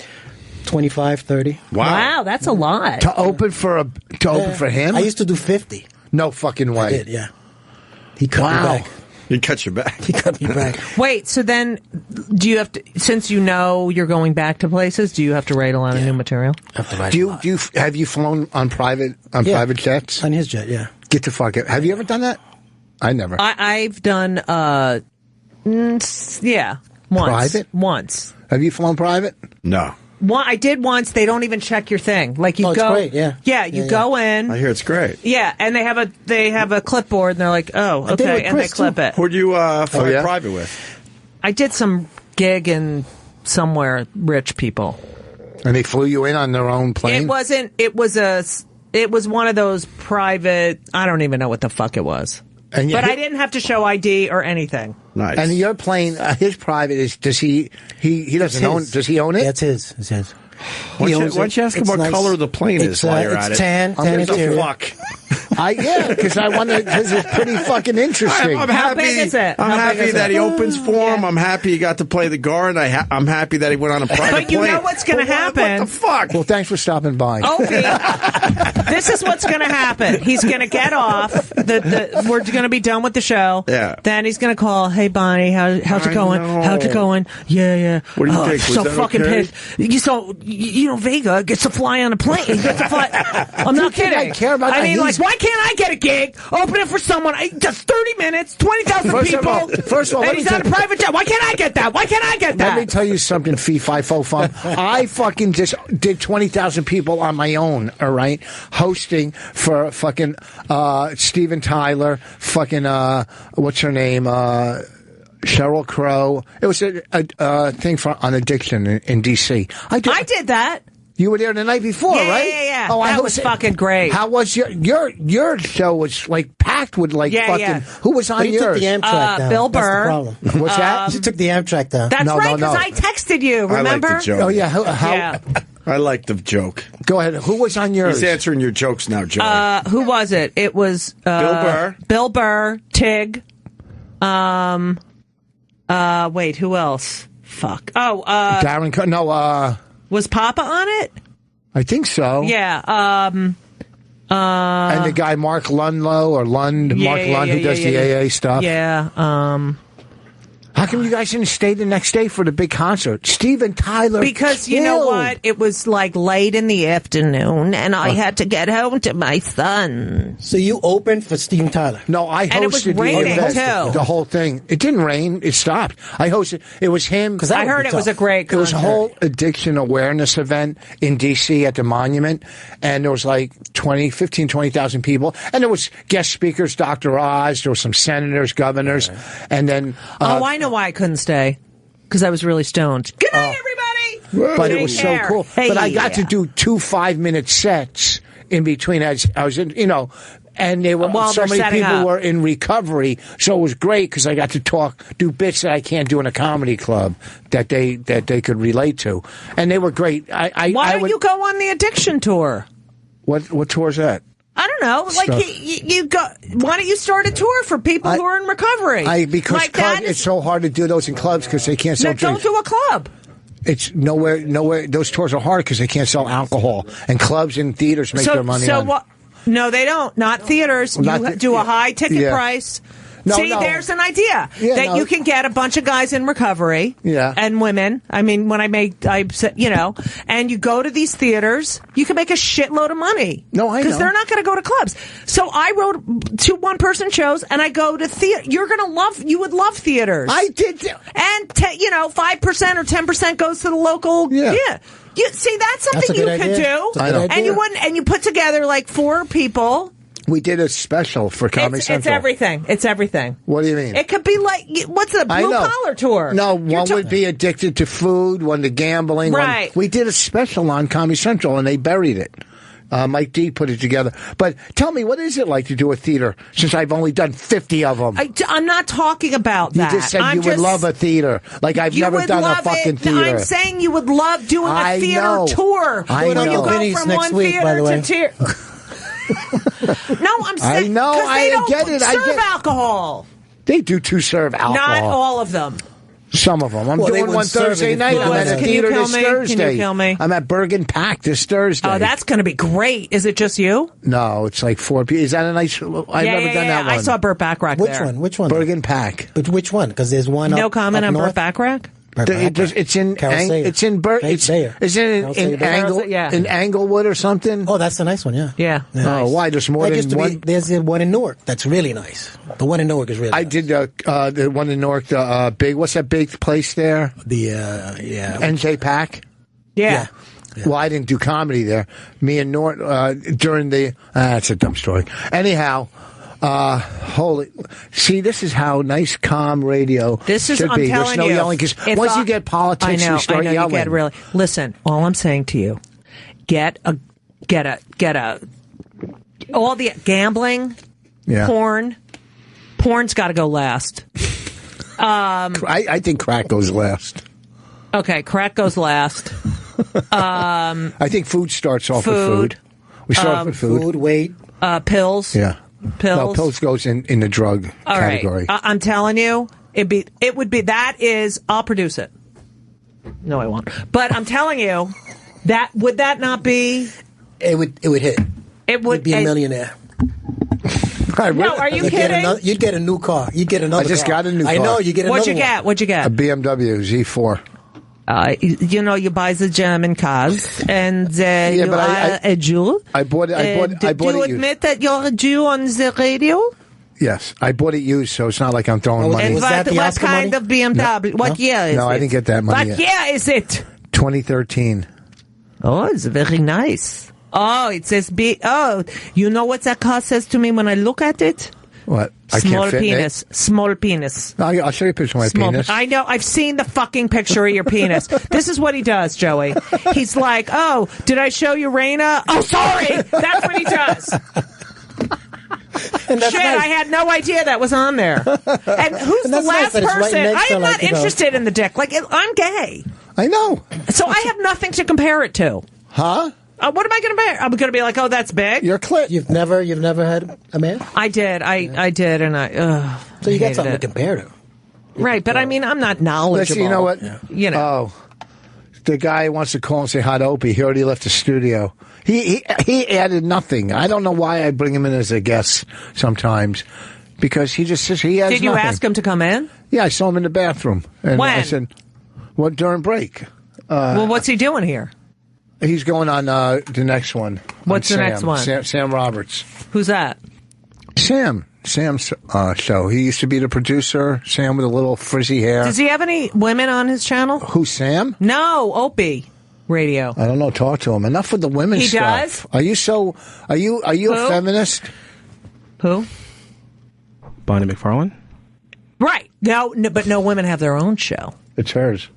25, 30. Wow, that's a lot. To open for him? I used to do 50. No fucking way. I did, yeah. He cut me back. He cut you back. He cut me back. Wait, so then do you have to, since you know you're going back to places, do you have to write a lot of new material? I have to write have you flown on private jets? On his jet, yeah. Get the fuck out. Have you ever done that? I never. I've done once. Private? Once. Have you flown private? No. I did once. They don't even check your thing. Like you it's go, great, yeah. Yeah, you go in. I hear it's great. Yeah, and they have a clipboard, and they're like, oh, okay, and they clip it. Who'd you fly private with? I did some gig in somewhere, rich people. And they flew you in on their own plane? It wasn't. It was one of those private. I don't even know what the fuck it was. But I didn't have to show ID or anything. Nice. And your plane, his private is. Does he doesn't own? Does he own it? That's his. It's his. Why don't you ask him what color the plane is while you're at it? It's tan interior. Fuck. Because I want to. Because it's pretty fucking interesting. I'm How happy. big is it? I'm How big happy is that it? he opens for him. I'm happy he got to play the guard. I'm happy that he went on a private But you plane. know what's going to happen? What the fuck? Well, thanks for stopping by. Opie, this is what's going to happen. He's going to get off. We're going to be done with the show. Yeah. Then he's going to call, hey, Bonnie, how's it going? know. How's it going? Yeah. What do you think? Was So that fucking okay? pissed. Vega gets to fly on a plane. He gets to fly. I'm not think kidding. I care about that? mean, why can't I get a gig? Open it for someone. Just 30 minutes, 20,000 people. First of all, and he's on a private jet. Why can't I get that? Why can't I get that? Let me tell you something, fee, fi, fo, fum. I fucking just did 20,000 people on my own, all right? Hosting for fucking Steven Tyler, fucking, what's her name? Sheryl Crow. It was a thing on addiction in D.C. I did that. You were there the night before, right? Yeah. Oh, that was fucking great. How was your show? Was like packed with fucking. Yeah. Who was on But you yours? took the Amtrak down. Bill That's Burr. the problem. What's that? You took the Amtrak down. That's right, because I texted you. Remember? I like the joke. Oh yeah. How? Yeah. I like the joke. Go ahead. Who was on yours? He's answering your jokes now, Joe. Who was it? It was Bill Burr, Tig. Wait, who else? Fuck. Oh, Darren. No. Was Papa on it? I think so. Yeah. And the guy Mark Lundlow or Mark Lund, who does the AA stuff. Yeah. How come you guys didn't stay the next day for the big concert? Steven Tyler. Because you know what? It was like late in the afternoon, and I had to get home to my son. So you opened for Steven Tyler? No, I hosted And it was raining, too. the whole thing. It didn't rain. It stopped. I hosted. It was him. Because I heard it was a great concert. It was a whole addiction awareness event in D.C. at the Monument, and there was like 20,000 people, and there was guest speakers, Dr. Oz, there were some senators, governors, and then... I know why I couldn't stay. Because I was really stoned. Good night, everybody! But it was so cool. Hey, but I got to do 2 5-minute sets in between. I was in, and they were so many people were in recovery, so it was great because I got to do bits that I can't do in a comedy club that they could relate to, and they were great. Why don't you go on the addiction tour? What tour is that? I don't know. Like you go. Why don't you start a tour for people who are in recovery? Because like it's so hard to do those in clubs because they can't sell drinks. Don't do a club. It's nowhere. Those tours are hard because they can't sell alcohol, and clubs and theaters make their money. So what? No, they don't. Not theaters. You do a high ticket price. There's an idea that you can get a bunch of guys in recovery and women. I mean, when I said, and you go to these theaters, you can make a shitload of money. No, I know. Because they're not going to go to clubs. So I wrote 2 one-person shows, and I go to theater. You would love theaters. I did. And, 5% or 10% goes to the local. Yeah. See, that's something you could do. And you put together like 4 people. We did a special for Comedy Central. It's everything. What do you mean? It could be like, what's the blue collar tour? No, one would be addicted to food, one to gambling. Right. We did a special on Comedy Central, and they buried it. Mike D put it together. But tell me, what is it like to do a theater, since I've only done 50 of them? I'm not talking about that. You just said you would love a theater. Like, I've never done a fucking theater. I'm saying you would love doing a theater tour. I know. You go from one theater to tier. No, I'm saying because they don't serve alcohol. They do serve alcohol. Not all of them. Some of them. I'm doing one Thursday night. I'm at a theater this Thursday. Can you kill me? I'm at Bergen Pack this Thursday. Oh, that's going to be great. Is it just you? No, it's like 4 people. Is that a nice... I've never done that one. I saw Burt Bacharach there. Which one? Bergen Pack. But which one? Because there's one No comment on Burt Bacharach? It's in Englewood or something. Oh, that's a nice one. Yeah. Oh, why? There's more than one. There's the one in Newark. That's really nice. The one in Newark is really. I did the one in Newark. The big. What's that big place there? The NJ Pack. Yeah. Well, I didn't do comedy there. Me and Nort during the. That's a dumb story. Anyhow. See, this is how nice, calm radio should be. There's no yelling, because once you get politics, you start yelling. You get really. Listen, all I'm saying to you, get a all the gambling, porn's got to go last. I think crack goes last. Okay, crack goes last. I think food starts off with food. We start off with food. Weight. Pills. Yeah. Pills. No, pills goes in the drug category. Right. I'm telling you, it would be. That is. I'll produce it. No, I won't. But I'm telling you, would that not be? It would hit. It would be a millionaire. No, are you kidding? You'd get a new car. You'd get another. I just got a new car. I know you get another. What'd you get? A BMW Z4. You buy the German cars, and you are a Jew. I bought it. Do you admit that you're a Jew on the radio? Yes, I bought it used, so it's not like I'm throwing money. And what kind of BMW? What year is it? No, I didn't get that money What year is it? 2013. Oh, it's very nice. Oh, it says Oh, you know what that car says to me when I look at it? What? Small penis. Small penis. No, I'll show you a picture of my penis. I know. I've seen the fucking picture of your penis. This is what he does, Joey. He's like, oh, did I show you Raina? Oh, sorry. That's what he does. Shit, nice. I had no idea that was on there. And who's the last person? I am not interested in the dick. Like, I'm gay. I know. So I have nothing to compare it to. Huh? What am I going to bear? I'm going to be like, oh, that's big. Your clit. You've never had a man? I did. I did, and so you got something to compare to. Right, but I mean, I'm not knowledgeable. Listen, you know what? Yeah. You know. Oh, the guy wants to call and say hi to Opie. He already left the studio. He added nothing. I don't know why I bring him in as a guest sometimes, because he just says he has. Did you nothing. ask him to come in? Yeah, I saw him in the bathroom. And when? I said, "What during break?" Well, what's he doing here? He's going on the next one. What's the next one? Sam Roberts. Who's that? Sam's show. He used to be the producer. Sam with a little frizzy hair. Does he have any women on his channel? Who, Sam? No, Opie Radio. I don't know. Talk to him. Enough with the women he stuff. He does? Are you a feminist? Who? Bonnie McFarlane? Right. No, but no women have their own show. It's hers.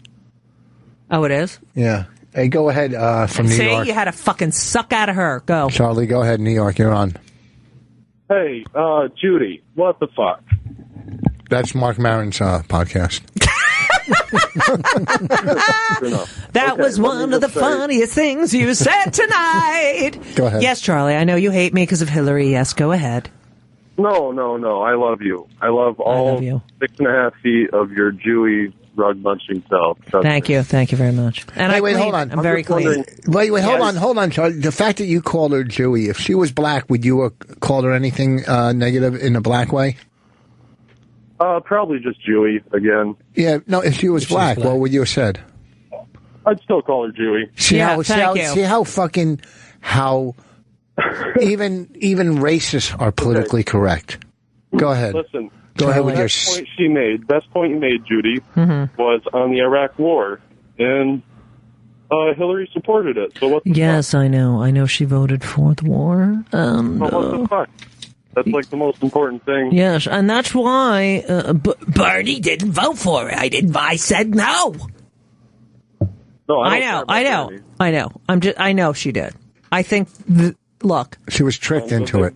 Oh, it is? Yeah. Hey, go ahead from New York. See, you had to fucking suck out of her. Go. Charlie, go ahead. New York, you're on. Hey, Judy, what the fuck? That's Mark Maron's podcast. That was one of the funniest things you said tonight. Go ahead. Yes, Charlie, I know you hate me because of Hillary. Yes, go ahead. No. I love you. I love all 6.5 feet of your Jewy rug-munching self. Thank you very much. And hold on. I'm very clean. Wait, hold on, Charlie. The fact that you called her Jewy, if she was black, would you have called her anything negative in a black way? Probably just Jewy again. Yeah, no. If she was black, what would you have said? I'd still call her Jewy. See how even racists are politically correct. Go ahead. Listen. Go ahead with your... Best point you made, Judy, was on the Iraq War, and Hillary supported it. So what? Yes, I know. I know she voted for the war. What the fuck? That's like the most important thing. Yes, and that's why Bernie didn't vote for it. I said no. No, I know. I know she did. I think. Look, she was tricked into it.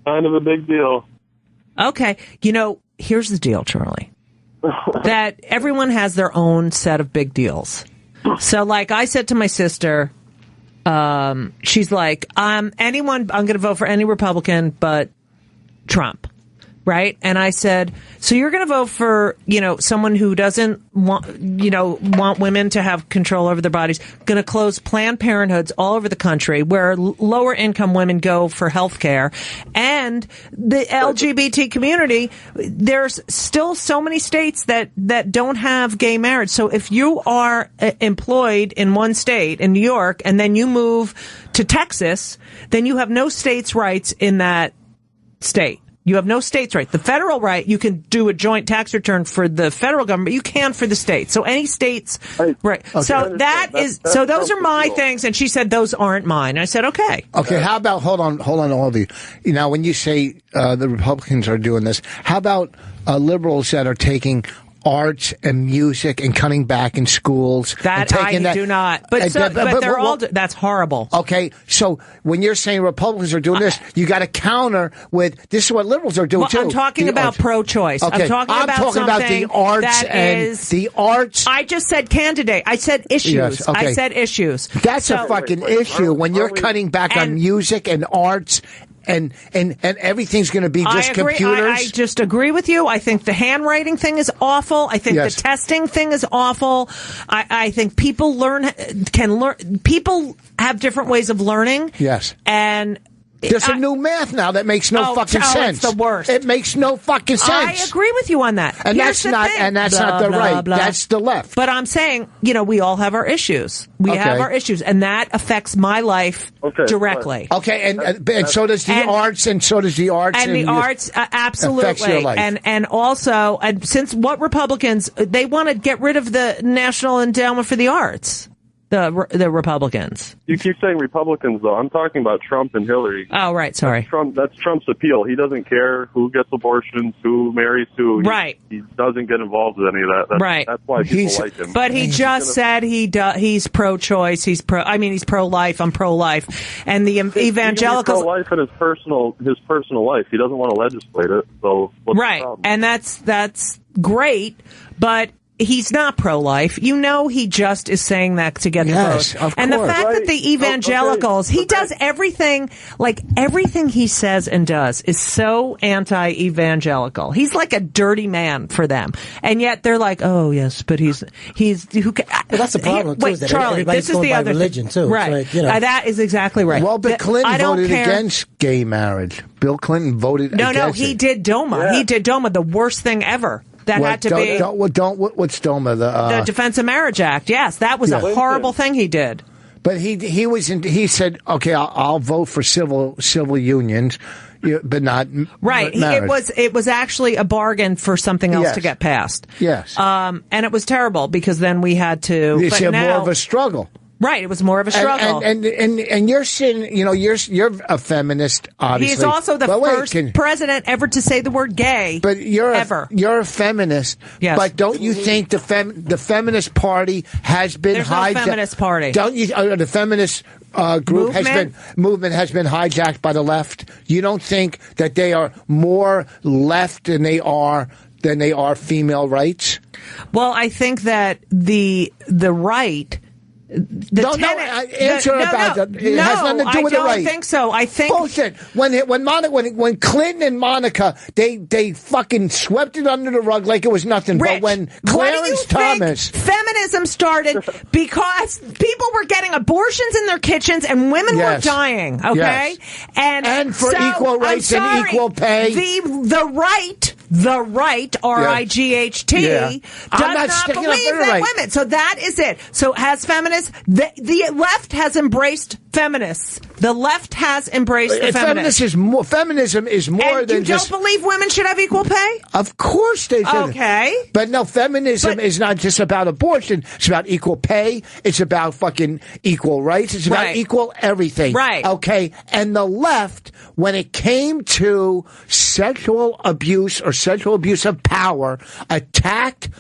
Kind of a big deal. Okay. Here's the deal, Charlie. That everyone has their own set of big deals. So, like I said to my sister, she's like, I'm going to vote for any Republican but Trump. Right? And I said, so you're going to vote for, someone who doesn't want women to have control over their bodies, going to close Planned Parenthoods all over the country where lower income women go for health care, and the LGBT community, there's still so many states that don't have gay marriage. So if you are employed in one state, in New York, and then you move to Texas, then you have no states' rights in that state. You have no states' right. The federal right, you can do a joint tax return for the federal government, but you can for the states. So any states, right. Okay. So those are my things. And she said, those aren't mine. I said, okay. Okay. How about, hold on, all of you. Now, when you say, the Republicans are doing this, how about, liberals that are taking arts and music and cutting back in schools? Do not. But they're all. That's horrible. Okay, so when you're saying Republicans are doing this, you got to counter with this is what liberals are doing too. I'm talking about pro-choice. Okay. I'm talking about the arts and the arts. I just said candidate. I said issues. Yes, okay. I said issues. That's a fucking issue when you're cutting back on music and arts and everything's going to be just computers. I just agree with you. I think the handwriting thing is awful. I think the testing thing is awful. I think people can learn. People have different ways of learning. Yes. And there's a new math now that makes no fucking sense. It's the worst. It makes no fucking sense. I agree with you on that. And that's not the right. Blah. That's the left. But I'm saying, we all have our issues. We have our issues, and that affects my life directly. Okay, and so does the arts, and so does the arts. And the arts, absolutely. Affects your life. And also, since what Republicans, they want to get rid of the National Endowment for the Arts. The Republicans. You keep saying Republicans, though. I'm talking about Trump and Hillary. Oh, right. Sorry. That's Trump's appeal. He doesn't care who gets abortions, who marries who. Right. He doesn't get involved with any of that. Right. That's why people like him. But he just said he's pro-choice. He's pro-life. I'm pro-life. And the evangelicals. He's pro-life in his personal life. He doesn't want to legislate it. So what's the problem? And that's great, but he's not pro-life. He just is saying that to get the vote. Of and course. The fact that the evangelicals, he does everything, everything he says and does is so anti-evangelical. He's like a dirty man for them. And yet they're like, oh, yes, but he's who well, that's the problem, too. Wait, that Charlie, this is the other religion, too. Right. That is exactly right. Well, Bill Clinton voted against gay marriage. Bill Clinton voted against it. No, he did DOMA. Yeah. He did DOMA, the worst thing ever. That had to be. What's DOMA? The Defense of Marriage Act. Yes, that was a horrible thing he did. But he said, okay, I'll vote for civil unions, but not right. Marriage. It was actually a bargain for something else to get passed. Yes. And it was terrible because then we had to. It's more of a struggle. Right, it was more of a struggle. And you're saying, you're a feminist, obviously. He's also the first president ever to say the word gay. But you're a feminist. Yes. But don't you think the feminist party has been hijacked? No feminist party. Don't you? The feminist movement has been hijacked by the left. You don't think that they are more left than they are female rights? Well, I think that the right. It has nothing to do with the right. I don't think so. I think bullshit. When Clinton and Monica, they fucking swept it under the rug like it was nothing. Rich, but when Clarence Thomas, feminism started because people were getting abortions in their kitchens and women were dying. Okay, and for equal rights and equal pay. The right, R-I-G-H-T, does not believe that women. So that is it. So has feminists, the left has embraced feminists. The left has embraced the feminists. Feminism is more and than just... you don't believe women should have equal pay? Of course they should. Okay. But no, feminism is not just about abortion. It's about equal pay. It's about fucking equal rights. It's about equal everything. Right. Okay. And the left, when it came to sexual abuse or sexual abuse of power, attacked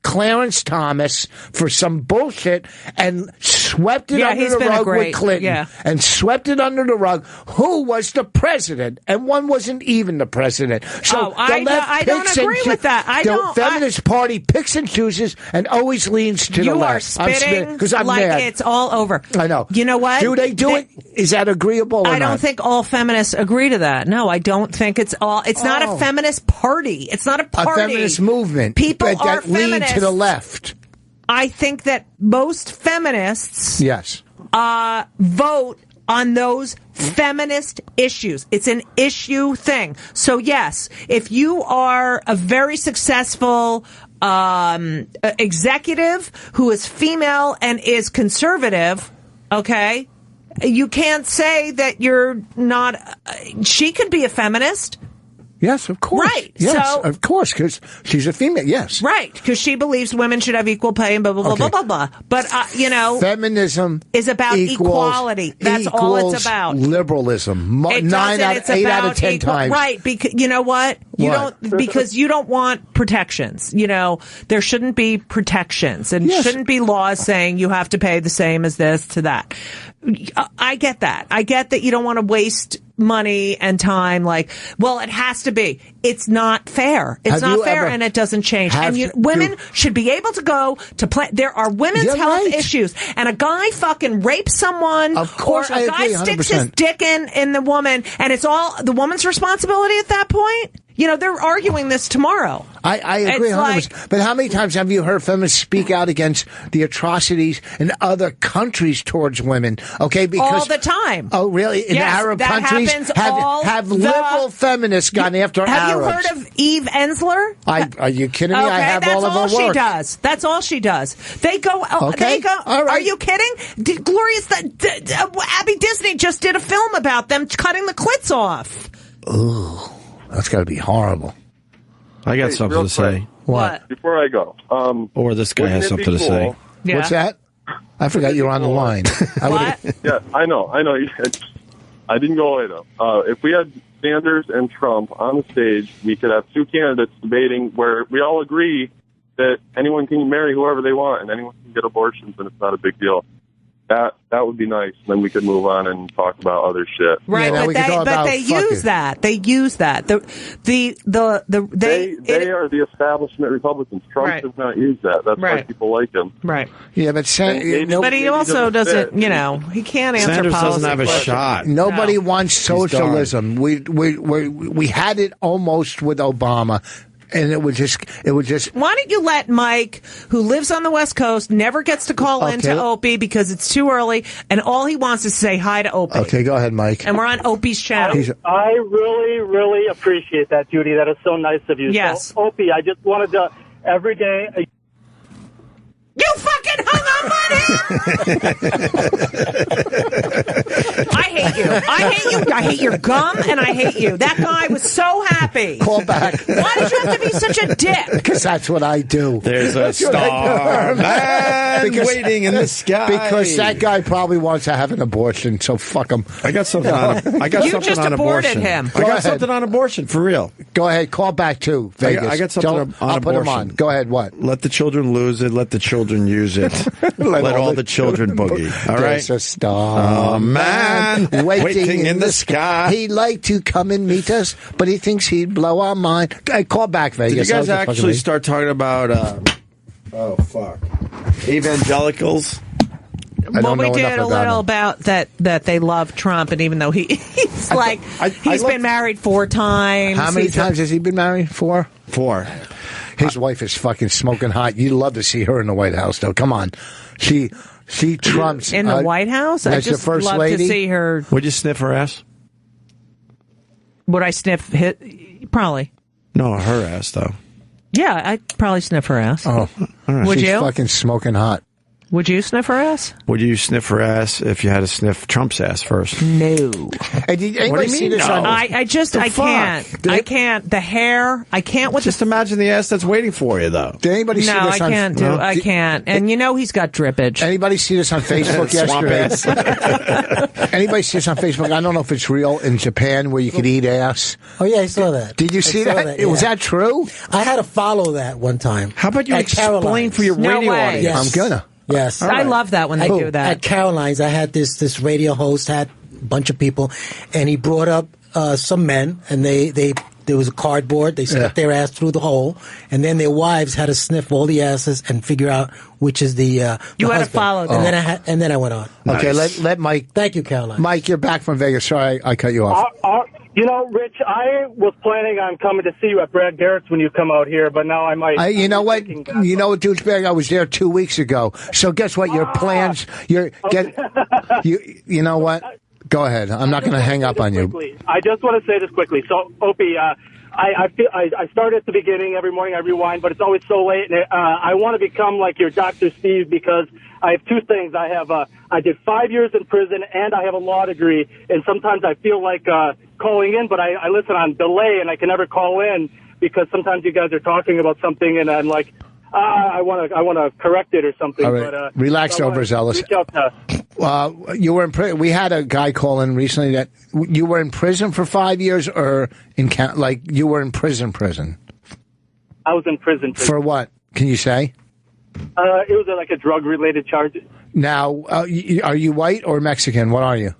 Clarence Thomas for some bullshit and swept it under the rug with Clinton. Yeah. And swept it under the rug. Who was the president? And one wasn't even the president. So I don't agree with that. The feminist party picks and chooses and always leans to the left. You are spitting because I'm like mad. It's all over. I know. You know what? Do they do it? Is that agreeable or not? I don't think all feminists agree to that. No, I don't think it's all. It's not a feminist party. It's not a party. A feminist movement. People are that lean to the left. I think that most feminists vote on those feminist issues. It's an issue thing. So yes, if you are a very successful executive who is female and is conservative, okay, you can't say that you're not. She could be a feminist. Yes, of course. Right. Yes, so, of course, because she's a female. Yes. Right. Because she believes women should have equal pay and blah, blah, blah, blah, blah. But, feminism is about equality. That's all it's about. Liberalism. 8 out of 10 times. Right. Because you know what? You What? don't, because you don't want protections. You know, there shouldn't be protections and shouldn't be laws saying you have to pay the same as this to that. I get that. I get that you don't want to waste money and time. Like, well, it has to be. It's not fair. It's not fair, and it doesn't change. And women should be able to go to play. There are women's health issues, and a guy fucking rapes someone, of course, or a guy sticks his dick in the woman, and it's all the woman's responsibility at that point. You know, they're arguing this tomorrow. I agree 100%. But how many times have you heard feminists speak out against the atrocities in other countries towards women? Okay, because all the time. Oh, really? In Arab countries, have liberal feminists gone after Arabs? Have you heard of Eve Ensler? Are you kidding me? Okay, I have all of her work. That's all she does. That's all she does. They go. Okay. They go. All right. Are you kidding? Glorious. Abby Disney just did a film about them cutting the clits off. Ooh. That's got to be horrible. I got something to say. What? Before I go. Or this guy has something to say. Yeah. What's that? I forgot you were on the line. Yeah, I know. I didn't go away, though. If we had Sanders and Trump on the stage, we could have two candidates debating where we all agree that anyone can marry whoever they want and anyone can get abortions and it's not a big deal. That would be nice. Then we could move on and talk about other shit. Right, but they use that. They use that. They are the establishment Republicans. Trump does not use that. That's why people like him. Right. Yeah, but but he also doesn't. You know, he can't answer. Sanders doesn't have a shot. Nobody wants socialism. We had it almost with Obama. And it would just. Why don't you let Mike, who lives on the West Coast, never gets to call in to Opie because it's too early, and all he wants is to say hi to Opie. Okay, go ahead, Mike. And we're on Opie's channel. I really, really appreciate that, Judy. That is so nice of you. Yes. So, Opie, I just wanted to, every day... You fucking hung up on him! I hate you. I hate you. I hate your gum, and I hate you. That guy was so happy. Call back. Why did you have to be such a dick? Because that's what I do. There's a star man waiting in the sky. Because that guy probably wants to have an abortion, so fuck him. I got something on. I got you something just on aborted abortion. him. I got something on abortion for real. Go ahead. Call back to Vegas. I got something on abortion. I'll put him on. Go ahead. What? Let the children lose it. Let the children use it. Let all the children boogie. All right. There's a star man waiting in the sky. He'd like to come and meet us, but he thinks he'd blow our mind. Call back, Vegas. Did you guys actually start talking about? Oh fuck, evangelicals. Well, we did a little about that they love Trump, and even though he's been married 4 times. How many times has he been married? 4? 4. His wife is fucking smoking hot. You'd love to see her in the White House, though. Come on. She trumps. In the White House? I just first love lady. to see her. Would you sniff her ass? Would I sniff probably. No, her ass, though. Yeah, I'd probably sniff her ass. Oh. All right. Would She's you? fucking smoking hot. Would you sniff her ass? Would you sniff her ass if you had to sniff Trump's ass first? No. Hey, did anybody see this? No. I can't. I can't. The hair. I can't. Just imagine the ass that's waiting for you, though. Did anybody see this? I can't. And you know he's got drippage. Anybody see this on Facebook yesterday? Anybody see this on Facebook? I don't know if it's real in Japan where you could eat ass. Oh yeah, I saw that. Did you see that? Yeah. Was that true? I had to follow that one time. How about you explain for your radio audience? Yes. I'm gonna. Yes. Right. I love that when they do that. At Caroline's, I had this radio host, had a bunch of people, and he brought up some men, and there was a cardboard. They stuck their ass through the hole, and then their wives had to sniff all the asses and figure out which is the you husband. had to follow and that. then I went on. Okay, let Mike. Thank you, Caroline. Mike, you're back from Vegas. Sorry, I cut you off. You know, Rich, I was planning on coming to see you at Brad Garrett's when you come out here, but now I might. You know what, douchebag? I was there 2 weeks ago. So guess what? Your plans. You know what? Go ahead. I'm not going to hang up on you. I just want to say this quickly. So, Opie, I start at the beginning every morning. I rewind, but it's always so late. And I want to become like your Dr. Steve because I have 2 things. I did 5 years in prison, and I have a law degree. And sometimes I feel like calling in, but I listen on delay, and I can never call in because sometimes you guys are talking about something, and I'm like, I want to correct it or something. All right. But relax, overzealous. Reach out to. You were in prison. We had a guy call in recently that you were in prison for 5 years, or you were in prison. I was in prison. For what? Can you say? It was like a drug-related charge. Now, are you white or Mexican? What are you?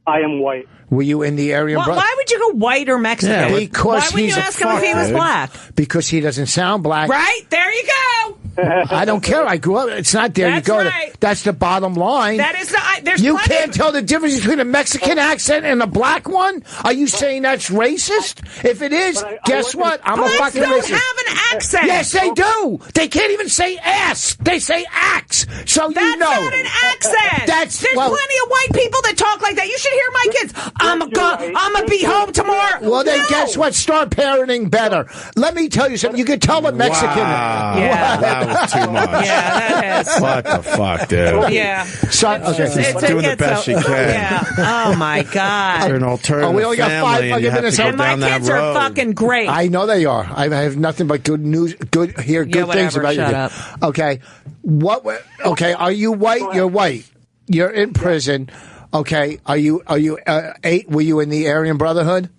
I am white. Were you in the area? Why would you go white or Mexican? Yeah, because why wouldn't you ask him if he was black? Because he doesn't sound black. Right? There you go. I don't care. I grew up. It's not there. That's you go. Right. That's the bottom line. That is not. There's you plenty can't tell the difference between a Mexican accent and a black one. Are you saying that's racist? If it is, guess what? I'm a fucking don't racist. Have an accent. Yes, they do. They can't even say ass. They say axe. So that's you know. That's not an accent. There's plenty of white people that talk like that. You should hear my kids. I'm gonna be home tomorrow. Well, then guess what? Start parenting better. Let me tell you something. You can tell a Mexican. Wow. Yeah. That was too much. Yeah, that is. What the fuck, dude? Yeah. She's doing the best she can. Yeah. Oh, my God. You're an alternative we only got family, 5 and you have to go And my down that kids road. are fucking great. I know they are. I have nothing but good news. Good things about shut you. Up. Okay. Okay. Are you white? You're white. You're in prison. Okay. Are you 8? Were you in the Aryan Brotherhood?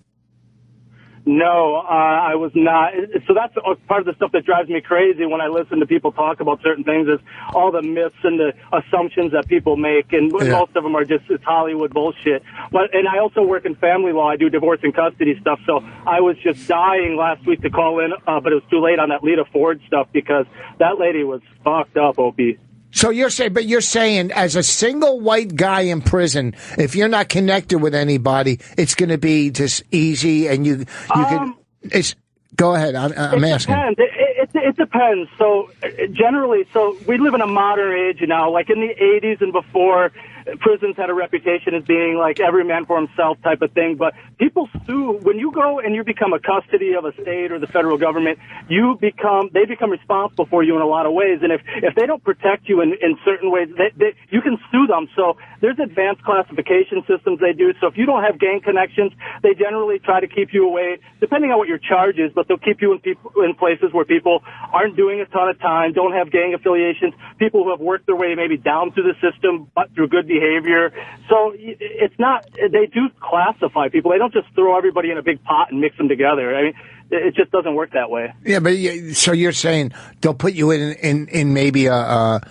No, I was not. So that's part of the stuff that drives me crazy when I listen to people talk about certain things is all the myths and the assumptions that people make, and most of them are just it's Hollywood bullshit. And I also work in family law. I do divorce and custody stuff, so I was just dying last week to call in, but it was too late on that Lita Ford stuff because that lady was fucked up, Opie. So you're saying as a single white guy in prison, if you're not connected with anybody, it's going to be just easy and you can. Go ahead. I'm asking. Depends. It depends. So generally, we live in a modern age now. Like in the 80s and before, prisons had a reputation as being like every man for himself type of thing. But people sue when you go and you become a custody of a state or the federal government. They become responsible for you in a lot of ways. And if they don't protect you in certain ways, you can sue them. So there's advanced classification systems they do. So if you don't have gang connections, they generally try to keep you away, depending on what your charge is. But they'll keep you in places where people aren't doing a ton of time, don't have gang affiliations, people who have worked their way maybe down through the system, but through good behavior. So it's not, they do classify people. They don't just throw everybody in a big pot and mix them together. I mean, it just doesn't work that way. Yeah, but so you're saying they'll put you in maybe an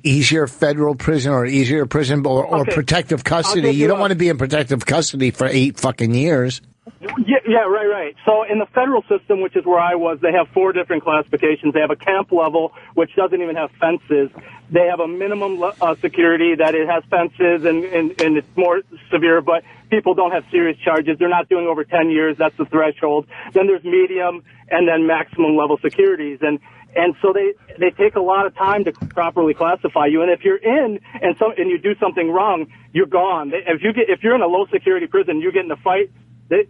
easier federal prison or easier prison or protective custody. You don't want to be in protective custody for 8 fucking years. Yeah, right. So in the federal system, which is where I was, they have 4 different classifications. They have a camp level, which doesn't even have fences. They have a minimum security that it has fences and it's more severe, but people don't have serious charges. They're not doing over 10 years. That's the threshold. Then there's medium and then maximum level securities. And so they take a lot of time to properly classify you. And if you're in and you do something wrong, you're gone. If you're in a low security prison, you get in a fight,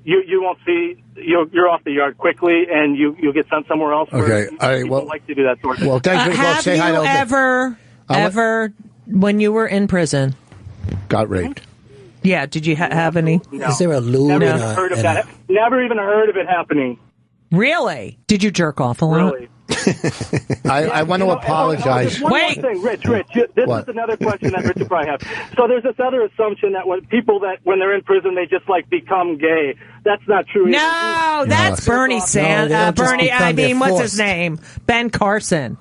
you won't see, you're off the yard quickly, and you'll get sent somewhere else. Okay, all right. People like to do that sort of thing. Well, thanks for the call. Have Say hi to you ever, when you were in prison, got raped? Yeah. Did you have any? No. Is there a lube? Never even heard of it happening. Really? Did you jerk off a lot? Really? I want to apologize. One more thing, Rich. This is another question that Rich will probably have. So there's this other assumption that when they're in prison, they just become gay. That's not true. No, that's Bernie Sanders. What's his name? Ben Carson.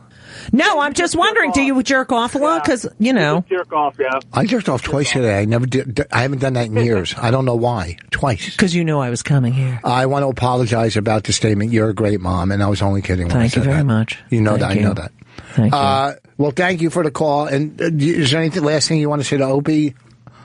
No, I'm just wondering, do you jerk off a lot? Because, jerk off, yeah. I jerked off twice today. I never did. I haven't done that in years. I don't know why. Twice. Because you knew I was coming here. I want to apologize about the statement. You're a great mom, and I was only kidding when I said that. Thank you very much. You know that. I know that. Thank you. Well, thank you for the call. And is there anything last thing you want to say to Opie?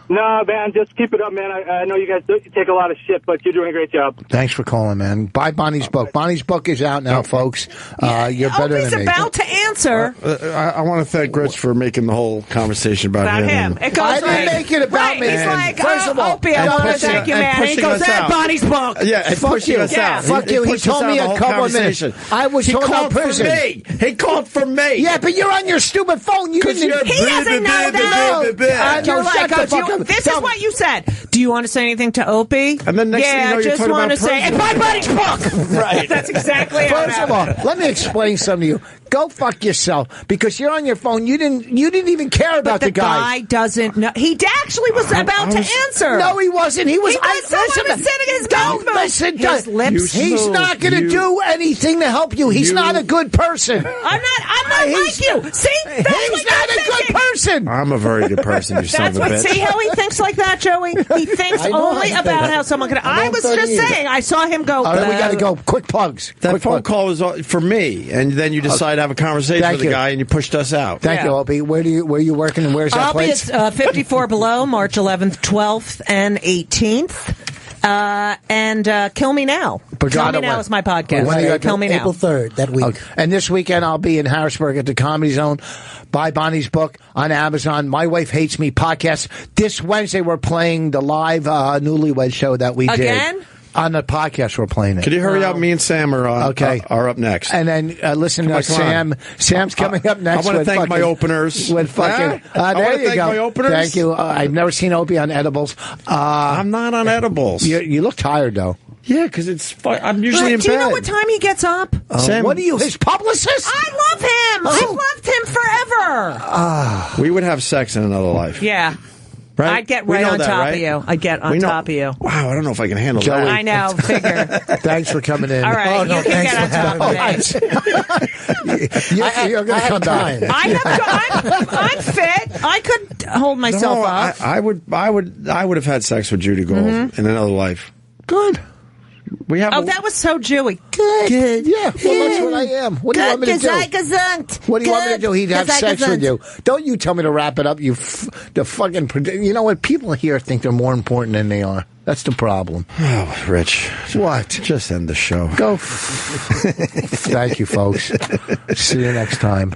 No, man, just keep it up, man. I know you guys take a lot of shit, but you're doing a great job. Thanks for calling, man. Buy Bonnie's book. Bonnie's book is out now, folks. You're better Opie's than me. about to answer. I want to thank Rich for making the whole conversation about him. It goes I didn't make it about me. He's like, first of all, Opie, I want to thank you, man. He goes, Bonnie's book. Yeah, and fuck you. Fuck you. He told me a couple of minutes. I was talking about prison. He called for me. Yeah, but you're on your stupid phone. You didn't. He doesn't know that. Shut the fuck up. This is what you said. Do you want to say anything to Opie? And then next thing you know, I you're just talking want to about say, and buy Buddy's book. Right. That's exactly how First of all, let me explain something to you. Go fuck yourself, because you're on your phone. You didn't even care about the guy. guy doesn't know. He actually was about to answer. No, he wasn't. He was. Someone was sitting his Don't mouth. listen. His lips. He's not going to do anything to help you. He's not a good person. I'm not like you. See, that's he's not a good person. I'm a very good person. You son of a bitch. See how he thinks like that, Joey? He thinks only about how someone can. I was just saying. I saw him go. All right, we got to go. Quick plugs. That phone call was for me, and then you decide to have a conversation with the guy, and you pushed us out. Thank you, Opie. Where are you working, and where's that place? I'll be at 54 Below, March 11th, 12th, and 18th. And Kill Me Now. Kill Me Now is my podcast. Kill Me Now. April 3rd, that week. Okay. And this weekend, I'll be in Harrisburg at the Comedy Zone. Buy Bonnie's book on Amazon. My Wife Hates Me podcast. This Wednesday, we're playing the live Newlywed show that we did. Again? On the podcast, we're playing it. Could you hurry up? Me and Sam are up next. And then listen to Sam. Sam's coming up next. I want to thank my openers. With fucking, there you go. My openers. Thank you. I've never seen Opie on edibles. I'm not on edibles. You look tired, though. Yeah, because I'm usually in bed. Do you know what time he gets up? Sam, what are you, his publicist? I love him. I've loved him forever. We would have sex in another life. Yeah. Right? I'd get right on top of you. I'd get on top of you. Wow, I don't know if I can handle Joey, that. I know, figure. Thanks for coming in. All right, you can get on top of me. You're going to come back. I'm fit. I could hold myself up. I would have had sex with Judy Gold in another life. Good. That was so Jewy. Good. Yeah. Well, that's what I am. What do you want me to do? What do you want me to do? He'd have sex with you. Don't you tell me to wrap it up. You know what? People here think they're more important than they are. That's the problem. Oh, Rich. What? Just end the show. Go. Thank you, folks. See you next time.